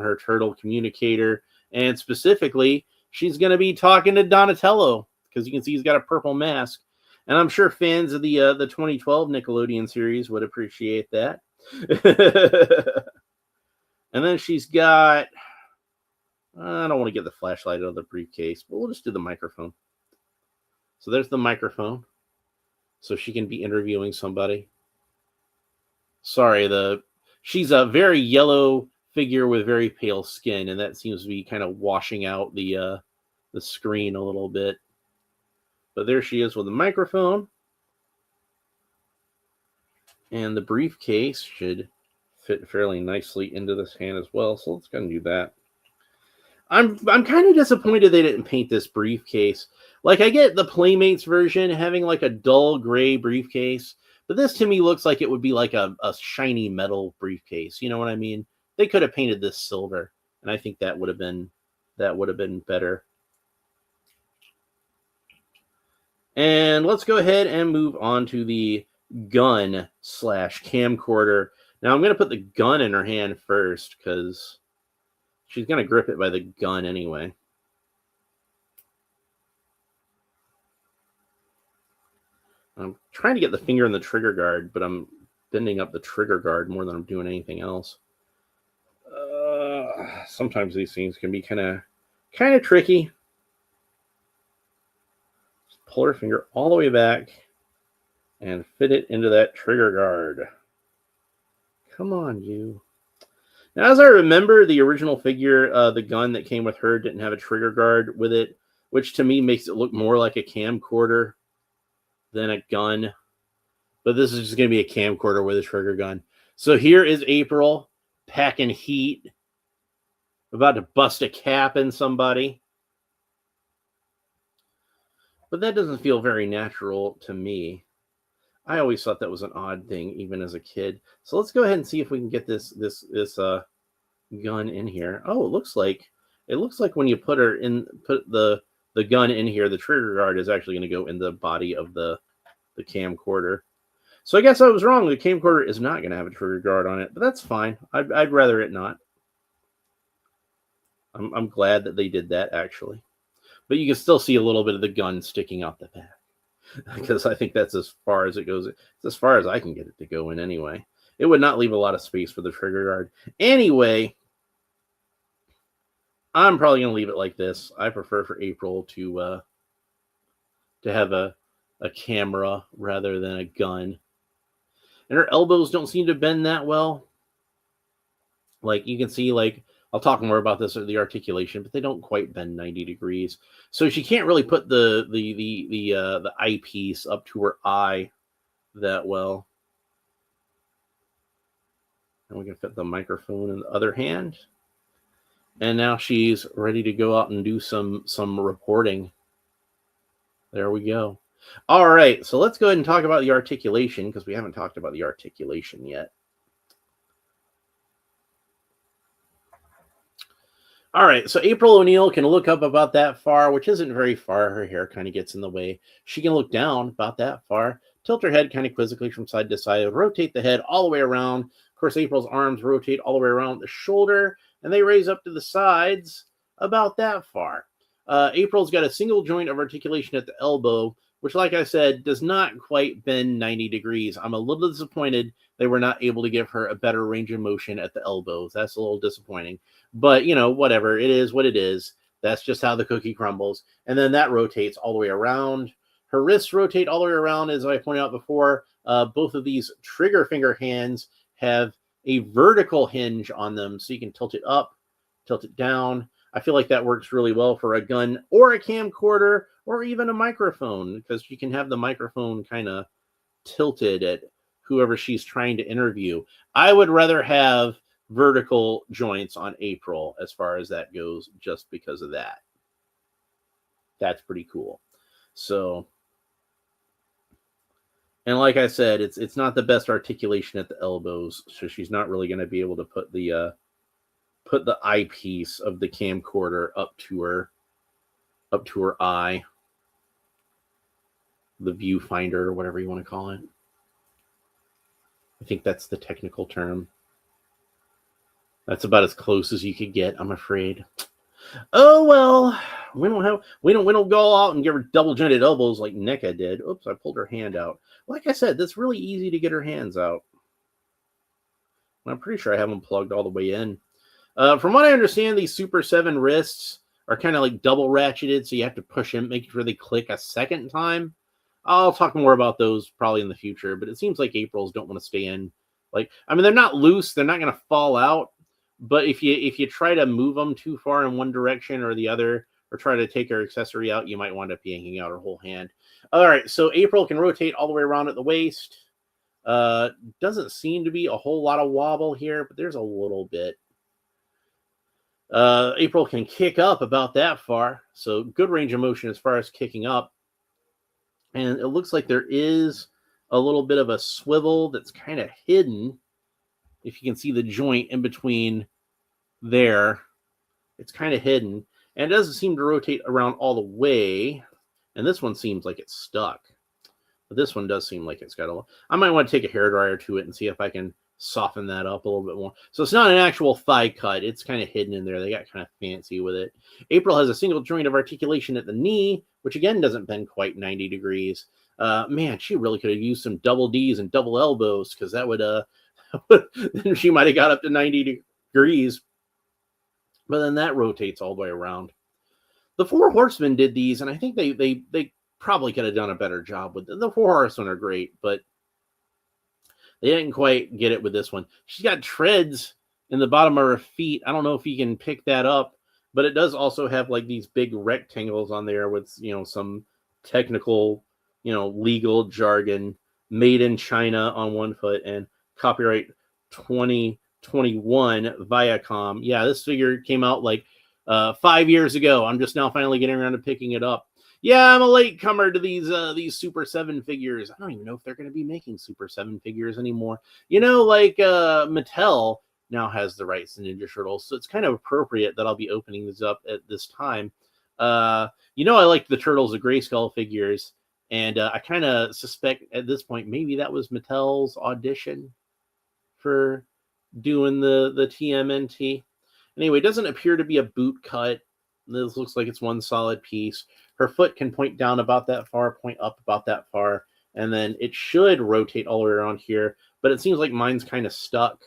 her turtle communicator. And specifically, she's going to be talking to Donatello because you can see he's got a purple mask. And I'm sure fans of the 2012 Nickelodeon series would appreciate that. And then she's got, I don't want to get the flashlight out of the briefcase, but we'll just do the microphone. So there's the microphone. So she can be interviewing somebody. Sorry, she's a very yellow figure with very pale skin, and that seems to be kind of washing out the screen a little bit. But there she is with the microphone. And the briefcase should fit fairly nicely into this hand as well. So let's go and do that. I'm kind of disappointed they didn't paint this briefcase. Like, I get the Playmates version having like a dull gray briefcase, But this to me looks like it would be like a shiny metal briefcase. You know what I mean? They could have painted this silver, and I think that would have been better. And let's go ahead and move on to the gun / camcorder. Now I'm going to put the gun in her hand first because she's going to grip it by the gun anyway. I'm trying to get the finger in the trigger guard, but I'm bending up the trigger guard more than I'm doing anything else. Sometimes these things can be kind of tricky. Just pull her finger all the way back and fit it into that trigger guard. Come on, you. Now, as I remember, the original figure, the gun that came with her didn't have a trigger guard with it, which to me makes it look more like a camcorder than a gun. But this is just going to be a camcorder with a trigger gun. So here is April packing heat, about to bust a cap in somebody. But that doesn't feel very natural to me. I always thought that was an odd thing, even as a kid. So let's go ahead and see if we can get this gun in here. Oh, it looks like when you put the gun in here, the trigger guard is actually going to go in the body of the camcorder. So I guess I was wrong. The camcorder is not going to have a trigger guard on it, but that's fine. I'd rather it not. I'm glad that they did that, actually. But you can still see a little bit of the gun sticking out the back. Because I think that's as far as it goes. It's as far as I can get it to go in anyway. It would not leave a lot of space for the trigger guard. Anyway, I'm probably going to leave it like this. I prefer for April to have a camera rather than a gun. And her elbows don't seem to bend that well. Like you can see, like I'll talk more about this at the articulation, but they don't quite bend 90 degrees. So she can't really put the eyepiece up to her eye that well. And we can fit the microphone in the other hand. And now she's ready to go out and do some reporting. There we go. All right, so let's go ahead and talk about the articulation because we haven't talked about the articulation yet. All right, so April O'Neil can look up about that far, which isn't very far. Her hair kind of gets in the way. She can look down about that far, tilt her head kind of quizzically from side to side, rotate the head all the way around. Of course, April's arms rotate all the way around the shoulder, and they raise up to the sides about that far. April's got a single joint of articulation at the elbow, which, like I said, does not quite bend 90 degrees. I'm a little disappointed they were not able to give her a better range of motion at the elbows. That's a little disappointing. But, you know, whatever. It is what it is. That's just how the cookie crumbles. And then that rotates all the way around. Her wrists rotate all the way around, as I pointed out before. Both of these trigger finger hands have a vertical hinge on them, so you can tilt it up, tilt it down. I feel like that works really well for a gun or a camcorder or even a microphone, because you can have the microphone kind of tilted at whoever she's trying to interview. I would rather have vertical joints on April as far as that goes, just because of that. That's pretty cool. So, and like I said, it's not the best articulation at the elbows, so she's not really going to be able to put the eyepiece of the camcorder up to her eye, the viewfinder, or whatever you want to call it. I think that's the technical term. That's about as close as you could get, I'm afraid. Oh well, we don't go out and give her double jointed elbows like NECA did. Oops, I pulled her hand out. Like I said, that's really easy to get her hands out. I'm pretty sure I have them plugged all the way in. From what I understand, these SUPER7 wrists are kind of like double ratcheted, so you have to push them, make sure they click a second time. I'll talk more about those probably in the future, but it seems like April's don't want to stay in. Like, I mean, they're not loose, they're not going to fall out, but if you try to move them too far in one direction or the other, or try to take her accessory out, you might wind up yanking out her whole hand. All right, so April can rotate all the way around at the waist. Doesn't seem to be a whole lot of wobble here, but there's a little bit. April can kick up about that far, so good range of motion as far as kicking up. And it looks like there is a little bit of a swivel that's kind of hidden. If you can see the joint in between there, it's kind of hidden. And it doesn't seem to rotate around all the way. And this one seems like it's stuck. But this one does seem like it's got a... I might want to take a hairdryer to it and see if I can soften that up a little bit more. So it's not an actual thigh cut. It's kind of hidden in there. They got kind of fancy with it. April has a single joint of articulation at the knee, which again doesn't bend quite 90 degrees. Man, she really could have used some double Ds and double elbows, because that would... then she might have got up to 90 degrees. But then that rotates all the way around. The Four Horsemen did these, and I think they probably could have done a better job with them. The Four Horsemen are great, but they didn't quite get it with this one. She's got treads in the bottom of her feet. I don't know if you can pick that up, but it does also have like these big rectangles on there with, some technical, legal jargon, made in China on one foot and copyright 2021 Viacom. Yeah, this figure came out like 5 years ago. I'm just now finally getting around to picking it up. Yeah, I'm a latecomer to these Super 7 figures. I don't even know if they're going to be making Super 7 figures anymore. Mattel now has the rights to Ninja Turtles, so it's kind of appropriate that I'll be opening this up at this time. I liked the Turtles of Grayskull figures, and I kind of suspect at this point maybe that was Mattel's audition for doing the TMNT. Anyway, it doesn't appear to be a boot cut. This looks like it's one solid piece. Her foot can point down about that far, point up about that far, and then it should rotate all the way around here, but it seems like mine's kind of stuck.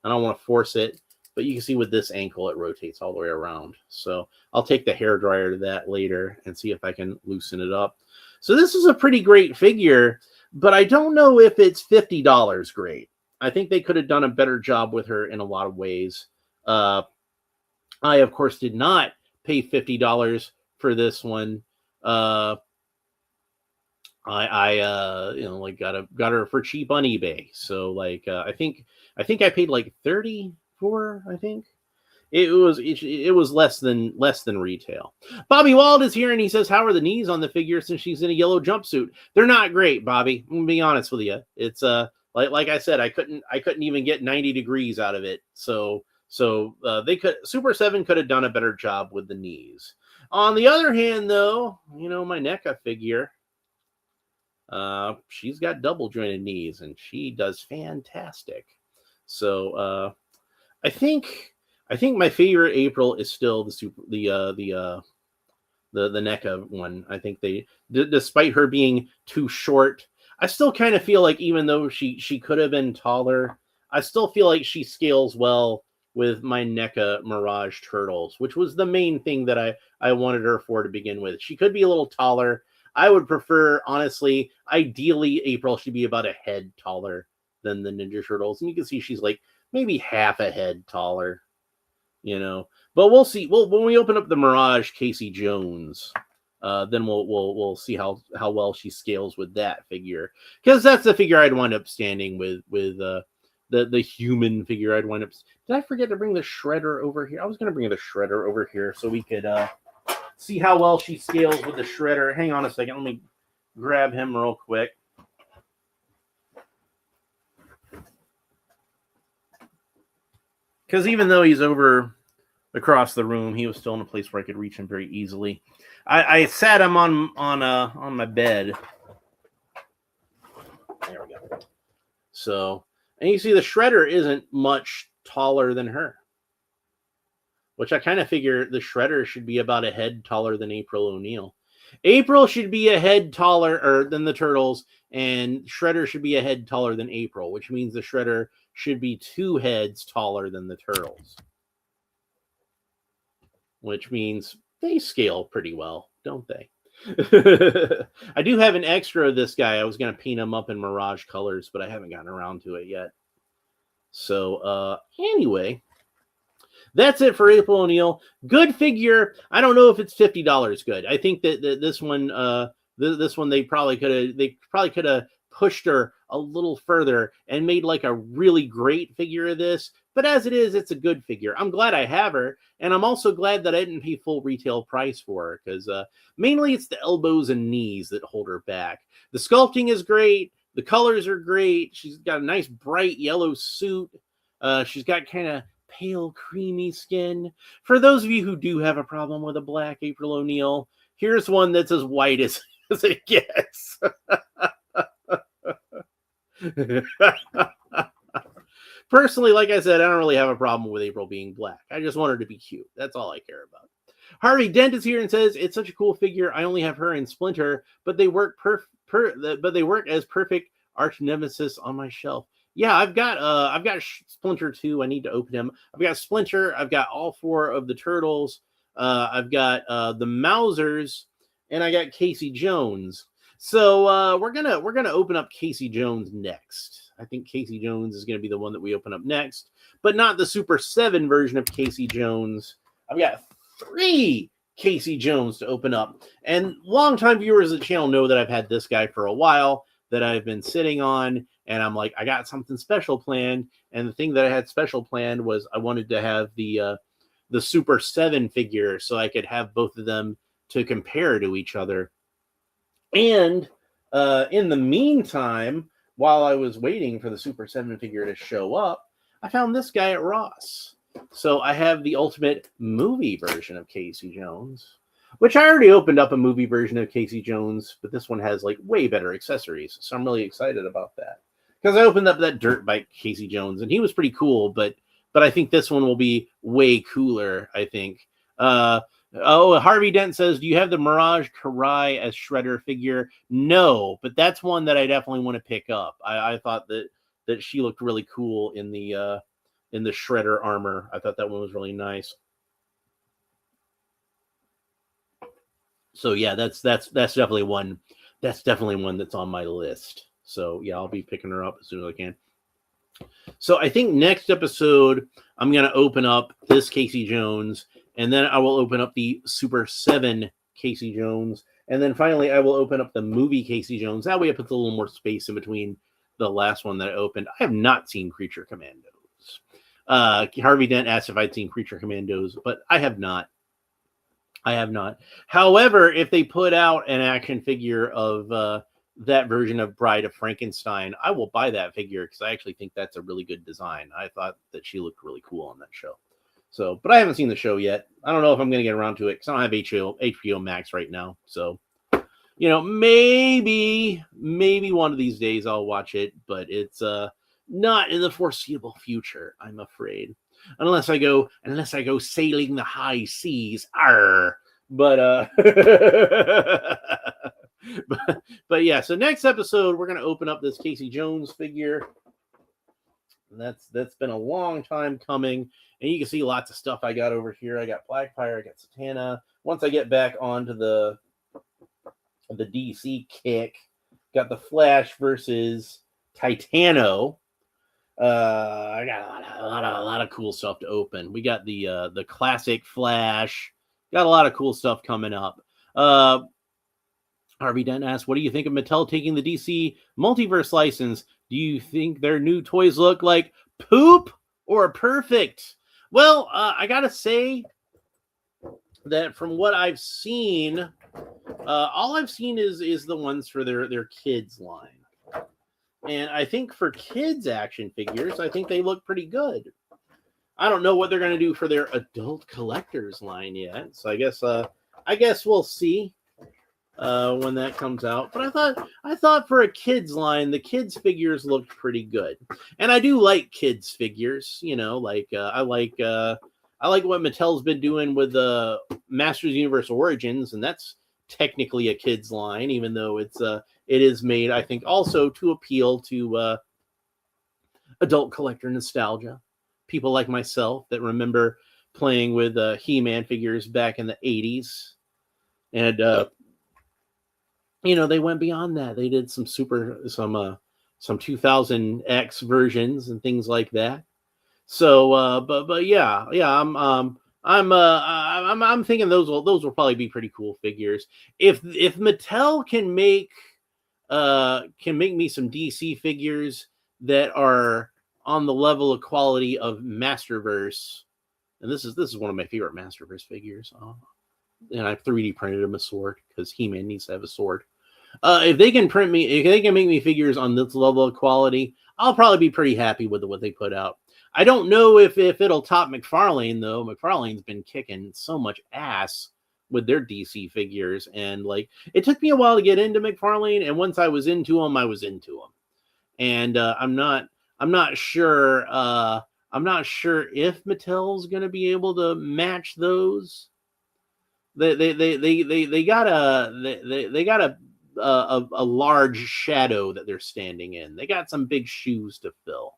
I don't want to force it, but you can see with this ankle, it rotates all the way around. So I'll take the hairdryer to that later and see if I can loosen it up. So this is a pretty great figure, but I don't know if it's $50 great. I think they could have done a better job with her in a lot of ways. I, of course, did not pay $50 for this one. I got her for cheap on eBay. So I think I paid like 34. I think it was less than retail. Bobby Wald is here and he says, "How are the knees on the figure since she's in a yellow jumpsuit?" They're not great, Bobby. I'm gonna be honest with you. It's like I said, I couldn't even get 90 degrees out of it. So Super 7 could have done a better job with the knees. On the other hand, though, my NECA figure, she's got double jointed knees and she does fantastic. So I think my favorite April is still the NECA one. I think despite her being too short, I still kind of feel like even though she could have been taller, I still feel like she scales well with my NECA Mirage Turtles, which was the main thing that I wanted her for to begin with. She could be a little taller. I would prefer, honestly, ideally, April should be about a head taller than the Ninja Turtles. And you can see she's like maybe half a head taller, But we'll see. When we open up the Mirage Casey Jones, then we'll see how well she scales with that figure. Because that's the figure I'd wind up standing with the human figure I'd wind up... Did I forget to bring the Shredder over here? I was going to bring the Shredder over here so we could see how well she scales with the Shredder. Hang on a second. Let me grab him real quick. Because even though he's over across the room, he was still in a place where I could reach him very easily. I sat him on my bed. There we go. So... And you see the Shredder isn't much taller than her, which I kind of figure the Shredder should be about a head taller than April O'Neil. April should be a head taller than the Turtles, and Shredder should be a head taller than April, which means the Shredder should be 2 heads taller than the Turtles, which means they scale pretty well, don't they? I do have an extra of this guy. I was going to paint him up in Mirage colors, but I haven't gotten around to it yet. So, anyway, that's it for April O'Neil. Good figure. I don't know if it's $50 good. I think that this one, they probably could have pushed her a little further and made like a really great figure of this. But as it is, it's a good figure. I'm glad I have her, and I'm also glad that I didn't pay full retail price for her, because mainly it's the elbows and knees that hold her back. The sculpting is great. The colors are great. She's got a nice bright yellow suit. She's got kind of pale, creamy skin. For those of you who do have a problem with a black April O'Neil, here's one that's as white as it gets. Personally, like I said, I don't really have a problem with April being black. I just want her to be cute. That's all I care about. Harvey Dent is here and says, it's such a cool figure. I only have her in Splinter, but they work as perfect arch nemesis on my shelf. Yeah, I've got Splinter too. I need to open him. I've got Splinter. I've got all 4 of the Turtles. I've got the Mousers, and I got Casey Jones. So we're gonna open up Casey Jones next. I think Casey Jones is gonna be the one that we open up next, but not the Super 7 version of Casey Jones. I've got 3 Casey Jones to open up, and longtime viewers of the channel know that I've had this guy for a while that I've been sitting on, and I'm like, I got something special planned, and the thing that I had special planned was I wanted to have the Super 7 figure so I could have both of them to compare to each other. And in the meantime, while I was waiting for the Super 7 figure to show up, I found this guy at Ross. So I have the ultimate movie version of Casey Jones, which I already opened up a movie version of Casey Jones, but this one has like way better accessories. So I'm really excited about that. Because I opened up that dirt bike Casey Jones, and he was pretty cool, but I think this one will be way cooler, I think. Harvey Dent says, do you have the Mirage Karai as Shredder figure? No, but that's one that I definitely want to pick up. I thought that she looked really cool in the Shredder armor. I thought that one was really nice. So yeah, that's definitely one. That's definitely one that's on my list. So yeah, I'll be picking her up as soon as I can. So I think next episode I'm gonna open up this Casey Jones, and then I will open up the Super 7 Casey Jones, and then finally I will open up the movie Casey Jones. That way it puts a little more space in between the last one that I opened. I have not seen Creature Commandos. Harvey Dent asked if I'd seen Creature Commandos, but I have not. However, if they put out an action figure of that version of Bride of Frankenstein, I will buy that figure because I actually think that's a really good design. I thought that she looked really cool on that show. So, but I haven't seen the show yet. I don't know if I'm going to get around to it because I don't have HBO Max right now. So, maybe one of these days I'll watch it, but it's not in the foreseeable future, I'm afraid. Unless I go sailing the high seas. Arr. But but yeah, so next episode we're gonna open up this Casey Jones figure. That's been a long time coming, and you can see lots of stuff I got over here. I got Blackfire, I got Satana. Once I get back onto the DC kick, got the Flash versus Titano. I got a lot of cool stuff to open. We got the classic Flash. Got a lot of cool stuff coming up. Harvey Dent asks, what do you think of Mattel taking the DC multiverse license? Do you think their new toys look like poop or perfect? Well, I gotta say that from what I've seen, all I've seen is the ones for their kids line. And I think for kids action figures, I think they look pretty good. I don't know what they're going to do for their adult collectors line yet. So I guess we'll see when that comes out. But I thought for a kids line, the kids figures looked pretty good. And I do like kids figures, I like what Mattel's been doing with the Masters Universe Origins, and that's technically a kids line, even though it is made, I think, also to appeal to adult collector nostalgia. People like myself that remember playing with He-Man figures back in the 80s. And, they went beyond that. They did some 2000X versions and things like that. So, but yeah, I'm thinking those will probably be pretty cool figures. If Mattel can make me some DC figures that are on the level of quality of Masterverse, and this is one of my favorite Masterverse figures. And I 3D printed him a sword because He-Man needs to have a sword. If they can print me, if they can make me figures on this level of quality, I'll probably be pretty happy with what they put out. I don't know if it'll top McFarlane though. McFarlane's been kicking so much ass with their DC figures, and like it took me a while to get into McFarlane, and once I was into them, I was into them. And I'm not sure, I'm not sure if Mattel's going to be able to match those. They got they got a large shadow that they're standing in. They got some big shoes to fill.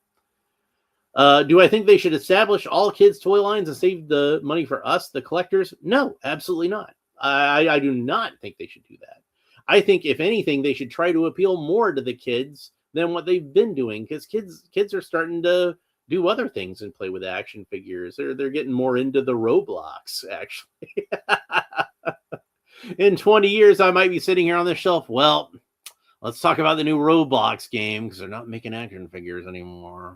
Do I think they should establish all kids' toy lines and save the money for us, the collectors? No, absolutely not. I do not think they should do that. I think, if anything, they should try to appeal more to the kids than what they've been doing, because kids are starting to do other things and play with action figures. They're getting more into the Roblox, actually. In 20 years, I might be sitting here on the shelf. Well, let's talk about the new Roblox game, because they're not making action figures anymore.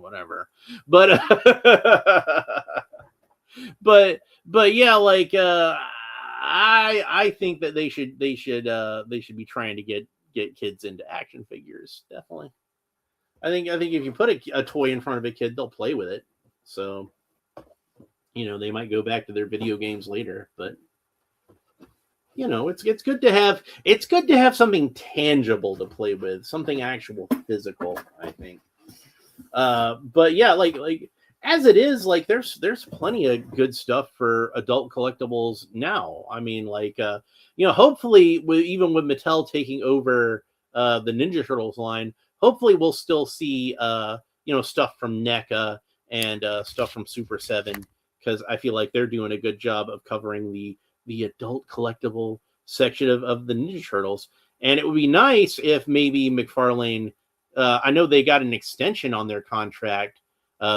Whatever. But but yeah, like I think that they should be trying to get kids into action figures. Definitely. I think if you put a toy in front of a kid, they'll play with it. So, they might go back to their video games later, but it's good to have something tangible to play with, something actual physical, I think. But yeah, like as it is, like there's plenty of good stuff for adult collectibles now. I mean, like hopefully even with Mattel taking over the Ninja Turtles line, hopefully we'll still see stuff from NECA and stuff from SUPER7, because I feel like they're doing a good job of covering the adult collectible section of the Ninja Turtles. And it would be nice if maybe McFarlane, I know they got an extension on their contract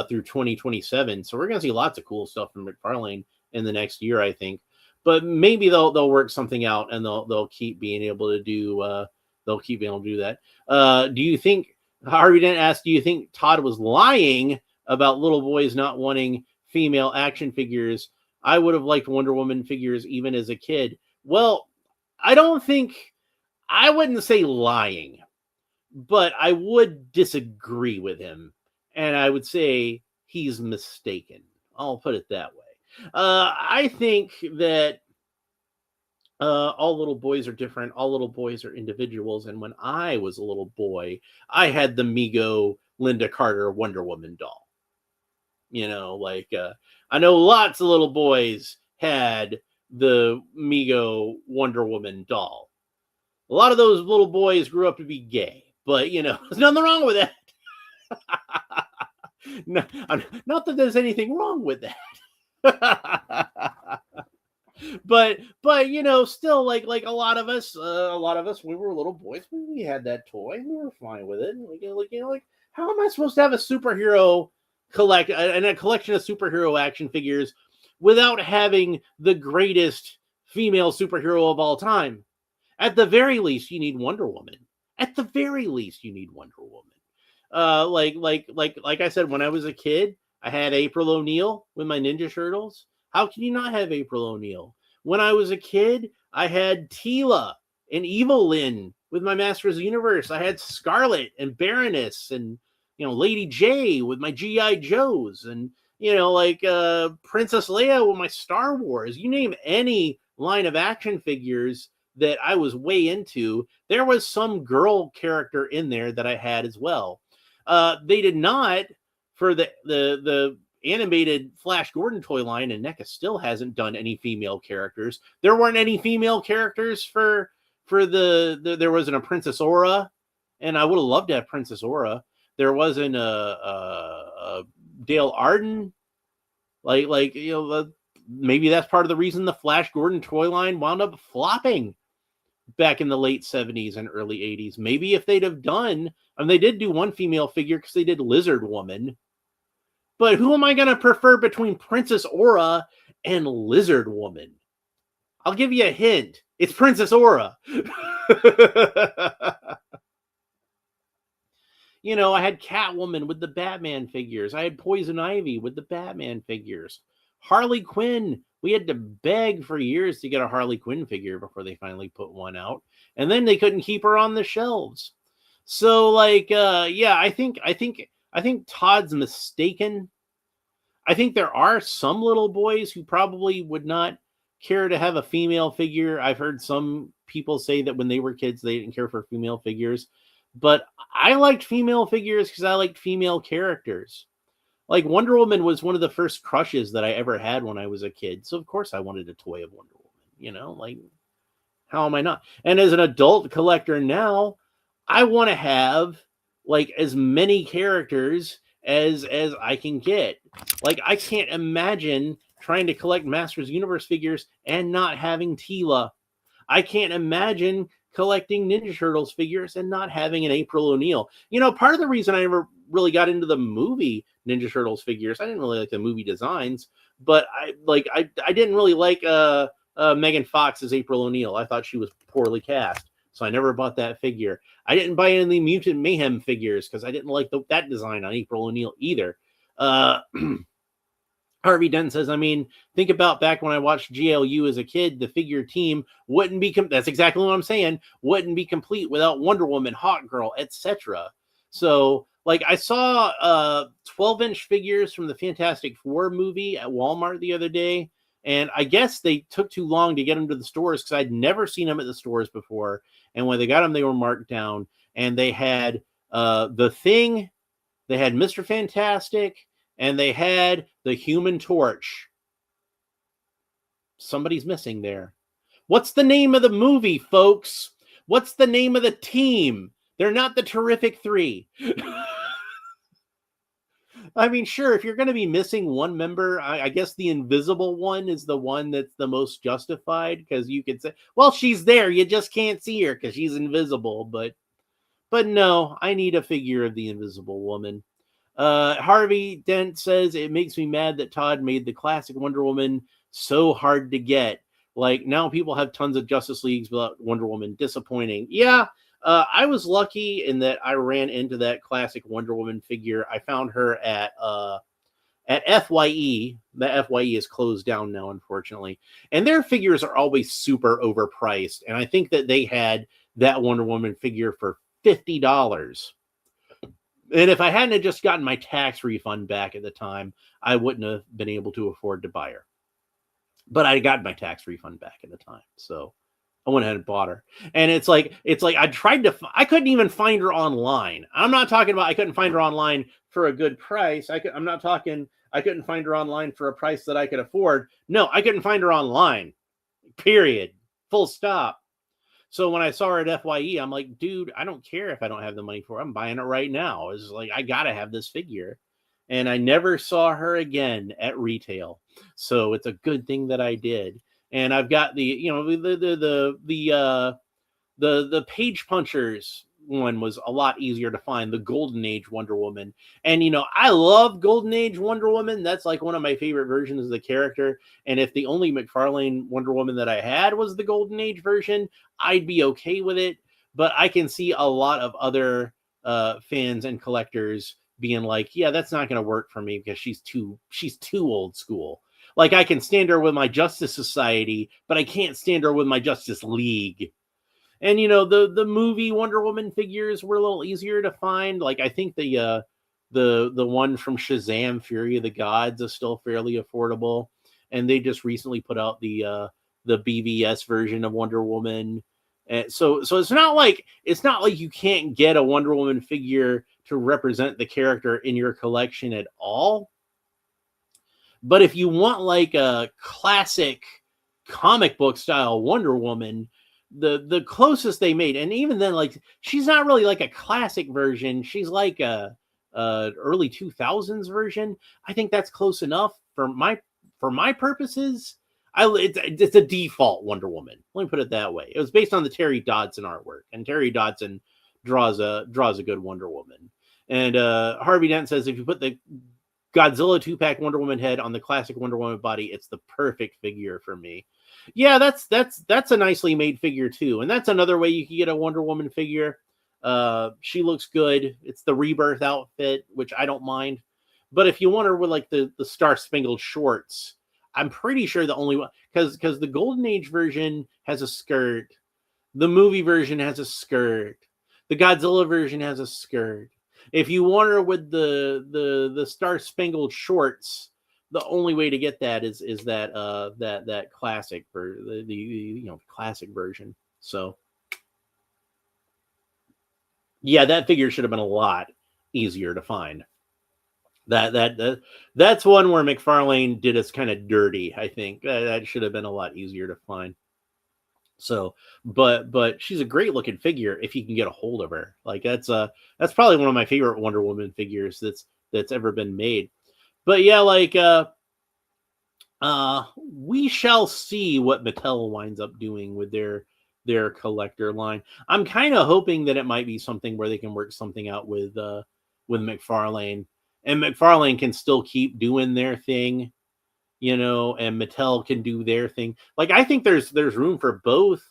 through 2027, so we're going to see lots of cool stuff from McFarlane in the next year, I think. But maybe they'll work something out, and they'll keep being able to do that. Do you think, Harvey didn't ask, do you think Todd was lying about little boys not wanting female action figures? I would have liked Wonder Woman figures even as a kid. Well, I wouldn't say lying, but I would disagree with him, and I would say he's mistaken. I'll put it that way. I think that all little boys are different. All little boys are individuals. And when I was a little boy, I had the Mego Linda Carter Wonder Woman doll. I know lots of little boys had the Mego Wonder Woman doll. A lot of those little boys grew up to be gay, but there's nothing wrong with that. No, not that there's anything wrong with that. but still, like a lot of us, we were little boys. We had that toy. We were fine with it. Like how am I supposed to have a superhero and a collection of superhero action figures without having the greatest female superhero of all time? At the very least, you need Wonder Woman. At the very least, you need Wonder Woman. Like I said, when I was a kid, I had April O'Neil with my Ninja Turtles. How can you not have April O'Neil? When I was a kid, I had Teela and Evelyn with my Masters of the Universe. I had Scarlet and Baroness and Lady J with my G.I. Joes, and Princess Leia with my Star Wars. You name any line of action figures that I was way into, there was some girl character in there that I had as well. They did not for the animated Flash Gordon toy line, and NECA still hasn't done any female characters. There weren't any female characters for there wasn't a Princess Aura, and I would have loved to have Princess Aura. There wasn't a Dale Arden. Maybe that's part of the reason the Flash Gordon toy line wound up flopping back in the late 70s and early 80s. Maybe if they'd have done, and they did do one female figure because they did Lizard Woman. But who am I going to prefer between Princess Aura and Lizard Woman? I'll give you a hint. It's Princess Aura. I had Catwoman with the Batman figures. I had Poison Ivy with the Batman figures. Harley Quinn We had to beg for years to get a Harley Quinn figure before they finally put one out, and then they couldn't keep her on the shelves. So like, yeah, I think Todd's mistaken. I think there are some little boys who probably would not care to have a female figure. I've heard some people say that when they were kids, they didn't care for female figures. But I liked female figures because I liked female characters. Like Wonder Woman was one of the first crushes that I ever had when I was a kid. So of course I wanted a toy of Wonder Woman, like how am I not? And as an adult collector now, I want to have like as many characters as I can get. Like I can't imagine trying to collect Masters Universe figures and not having Tila. I can't imagine collecting Ninja Turtles figures and not having an April O'Neil. Part of the reason I never really got into the movie Ninja Turtles figures, I didn't really like the movie designs, but I didn't really like Megan Fox as April O'Neil. I thought she was poorly cast, so I never bought that figure. I didn't buy any of the Mutant Mayhem figures because I didn't like that design on April O'Neil either. Harvey Dent says, think about back when I watched GLU as a kid, the figure team wouldn't be, that's exactly what I'm saying, wouldn't be complete without Wonder Woman, Hawk Girl, etc. So, like, I saw 12-inch figures from the Fantastic Four movie at Walmart the other day, and I guess they took too long to get them to the stores because I'd never seen them at the stores before, and when they got them, they were marked down, and they had The Thing, they had Mr. Fantastic, and they had the Human Torch. Somebody's missing there. What's the name of the movie, folks? What's the name of the team? They're not the Terrific Three. Sure, if you're going to be missing one member, I guess the invisible one is the one that's the most justified, because you could say, well, she's there. You just can't see her because she's invisible. But no, I need a figure of the Invisible Woman. Harvey Dent says, it makes me mad that Todd made the classic Wonder Woman so hard to get. Like, now people have tons of Justice Leagues without Wonder Woman. Disappointing. Yeah, I was lucky in that I ran into that classic Wonder Woman figure. I found her at FYE. The FYE is closed down now, unfortunately. And their figures are always super overpriced. And I think that they had that Wonder Woman figure for $50. And if I hadn't just gotten my tax refund back at the time, I wouldn't have been able to afford to buy her. But I got my tax refund back at the time, so I went ahead and bought her. And it's like I couldn't even find her online. I'm not talking about I couldn't find her online for a good price. I'm not talking I couldn't find her online for a price that I could afford. No, I couldn't find her online. Period. Full stop. So when I saw her at FYE, I'm like, dude, I don't care if I don't have the money for it. I'm buying it right now. It's like, I got to have this figure. And I never saw her again at retail. So it's a good thing that I did. And I've got the Page Punchers one was a lot easier to find, the Golden Age Wonder Woman. And, I love Golden Age Wonder Woman. That's like one of my favorite versions of the character. And if the only McFarlane Wonder Woman that I had was the Golden Age version, I'd be okay with it. But I can see a lot of other fans and collectors being like, yeah, that's not going to work for me because she's too old school. Like, I can stand her with my Justice Society, but I can't stand her with my Justice League. And, the movie Wonder Woman figures were a little easier to find. Like, I think the one from Shazam, Fury of the Gods, is still fairly affordable. And they just recently put out the BVS version of Wonder Woman. And so it's not like you can't get a Wonder Woman figure to represent the character in your collection at all. But if you want like a classic comic book style Wonder Woman, the closest they made, and even then, like, she's not really like a classic version. She's like a early 2000s version. I think that's close enough for my purposes. It's a default Wonder Woman. Let me put it that way. It was based on the Terry Dodson artwork, and Terry Dodson draws a good Wonder Woman. And Harvey Dent says, if you put the Godzilla 2-pack Wonder Woman head on the classic Wonder Woman body, it's the perfect figure for me. Yeah, that's a nicely made figure too. And that's another way you can get a Wonder Woman figure. She looks good. It's the Rebirth outfit, which I don't mind. But if you want her with like the Star Spangled shorts, I'm pretty sure the only one, because the Golden Age version has a skirt, the movie version has a skirt, the Godzilla version has a skirt. If you want her with the Star Spangled Shorts, the only way to get that is that classic for the classic version. So yeah, that figure should have been a lot easier to find. That's one where McFarlane did us kind of dirty. I think that should have been a lot easier to find. So, but she's a great looking figure if you can get a hold of her. Like that's probably one of my favorite Wonder Woman figures that's ever been made. But yeah, like we shall see what Mattel winds up doing with their collector line. I'm kind of hoping that it might be something where they can work something out with McFarlane, and McFarlane can still keep doing their thing, and Mattel can do their thing. Like I think there's room for both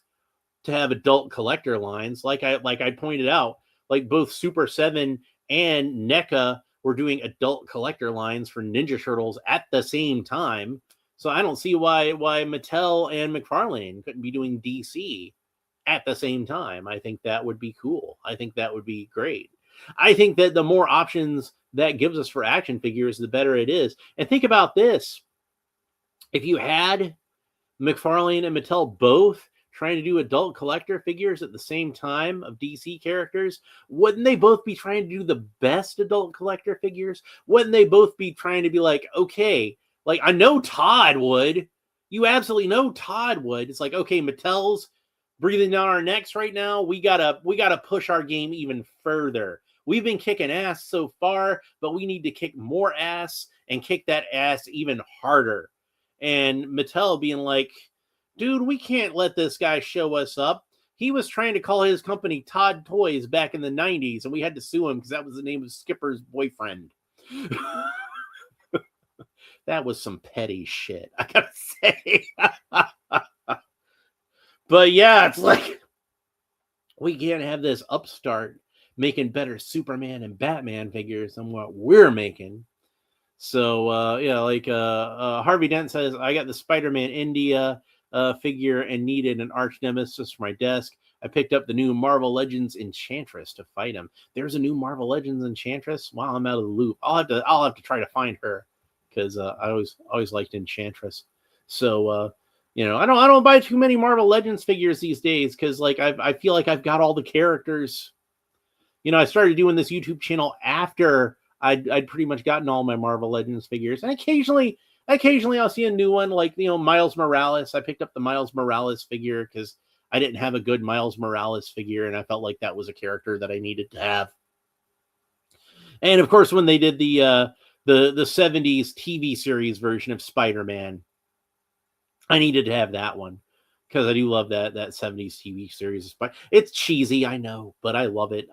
to have adult collector lines. Like I pointed out, like both SUPER7 and NECA were doing adult collector lines for Ninja Turtles at the same time. So I don't see why Mattel and McFarlane couldn't be doing DC at the same time. I think that would be cool. I think that would be great. I think that the more options that gives us for action figures, the better it is. And think about this. If you had McFarlane and Mattel both trying to do adult collector figures at the same time of DC characters, wouldn't they both be trying to do the best adult collector figures? Wouldn't they both be trying to be like, okay, like I know Todd would. You absolutely know Todd would. It's like, okay, Mattel's breathing down our necks right now. We gotta push our game even further. We've been kicking ass so far, but we need to kick more ass and kick that ass even harder. And Mattel being like, dude, we can't let this guy show us up. He was trying to call his company Todd Toys back in the 90s, and we had to sue him because that was the name of Skipper's boyfriend. That was some petty shit, I gotta say. But yeah, it's like we can't have this upstart making better Superman and Batman figures than what we're making. So yeah, like Harvey Dent says, I got the Spider-Man India figure and needed an arch nemesis for my desk. I picked up the new Marvel Legends Enchantress to fight him. There's a new Marvel Legends Enchantress. Wow, I'm out of the loop. I'll have to try to find her because I always liked Enchantress. So I don't buy too many Marvel Legends figures these days because like I feel like I've got all the characters. I started doing this YouTube channel after I'd pretty much gotten all my Marvel Legends figures, and occasionally I'll see a new one, like Miles Morales. I picked up the Miles Morales figure because I didn't have a good Miles Morales figure, and I felt like that was a character that I needed to have. And of course, when they did the 70s TV series version of Spider-Man, I needed to have that one because I do love that 70s TV series. It's cheesy, I know, but I love it.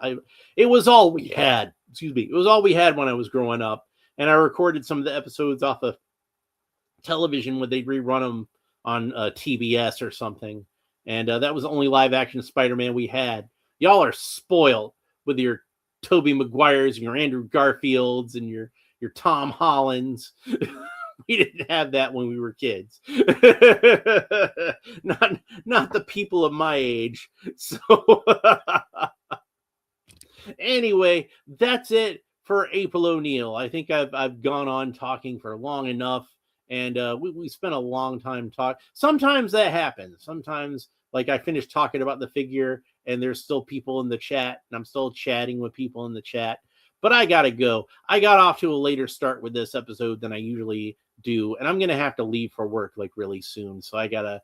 It was all we had. Excuse me. It was all we had when I was growing up, and I recorded some of the episodes off of television when they'd rerun them on TBS or something, and that was the only live action Spider-Man we had. Y'all are spoiled with your Tobey Maguires and your Andrew Garfields and your Tom Hollands. We didn't have that when we were kids. not the people of my age. So anyway, that's it for April O'Neil. I think I've gone on talking for long enough, and we spent a long time talking. Sometimes that happens. Sometimes, like, I finish talking about the figure, and there's still people in the chat, and I'm still chatting with people in the chat. But I gotta go. I got off to a later start with this episode than I usually do, and I'm gonna have to leave for work like really soon. So I gotta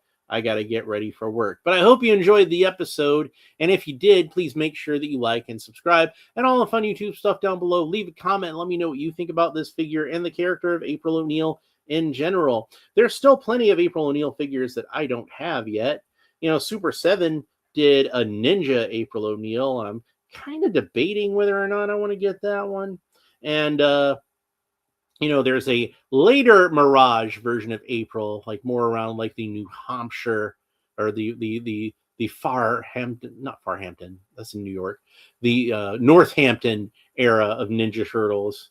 get ready for work. But I hope you enjoyed the episode, and if you did, please make sure that you like and subscribe and all the fun YouTube stuff down below. Leave a comment and let me know what you think about this figure and the character of April O'Neil in general. There's still plenty of April O'Neil figures that I don't have yet. SUPER7 did a Ninja April O'Neil, and I'm kind of debating whether or not I want to get that one. And there's a later Mirage version of April, like more around like the New Hampshire or the Farhampton, not Farhampton, that's in New York, the Northampton era of Ninja Turtles.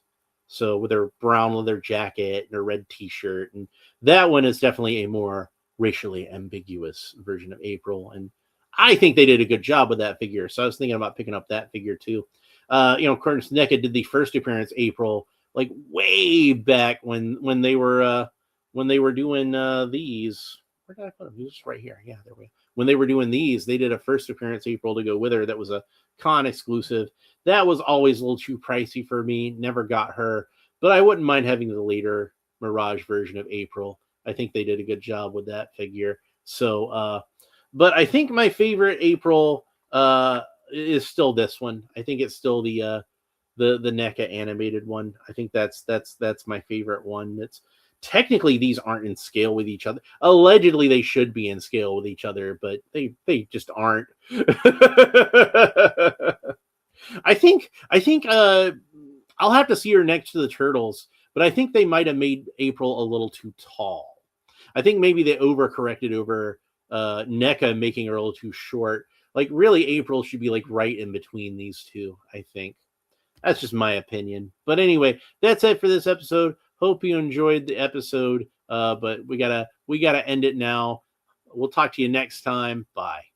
So with her brown leather jacket and her red T-shirt, and that one is definitely a more racially ambiguous version of April, and I think they did a good job with that figure. So I was thinking about picking up that figure too. Of course, NECA did the first appearance April, like way back when they were doing these. Where did I put them? He was just right here. Yeah, there we go. When they were doing these, they did a first appearance April to go with her. That was a con exclusive. That was always a little too pricey for me. Never got her, but I wouldn't mind having the later Mirage version of April. I think they did a good job with that figure. So, but I think my favorite April is still this one. I think it's still the NECA animated one. I think that's my favorite one. It's technically these aren't in scale with each other. Allegedly they should be in scale with each other, but they just aren't. I think I'll have to see her next to the Turtles, but I think they might have made April a little too tall. I think maybe they overcorrected over NECA making her a little too short. Like really April should be like right in between these two, I think. That's just my opinion. But anyway, that's it for this episode. Hope you enjoyed the episode. But we gotta end it now. We'll talk to you next time. Bye.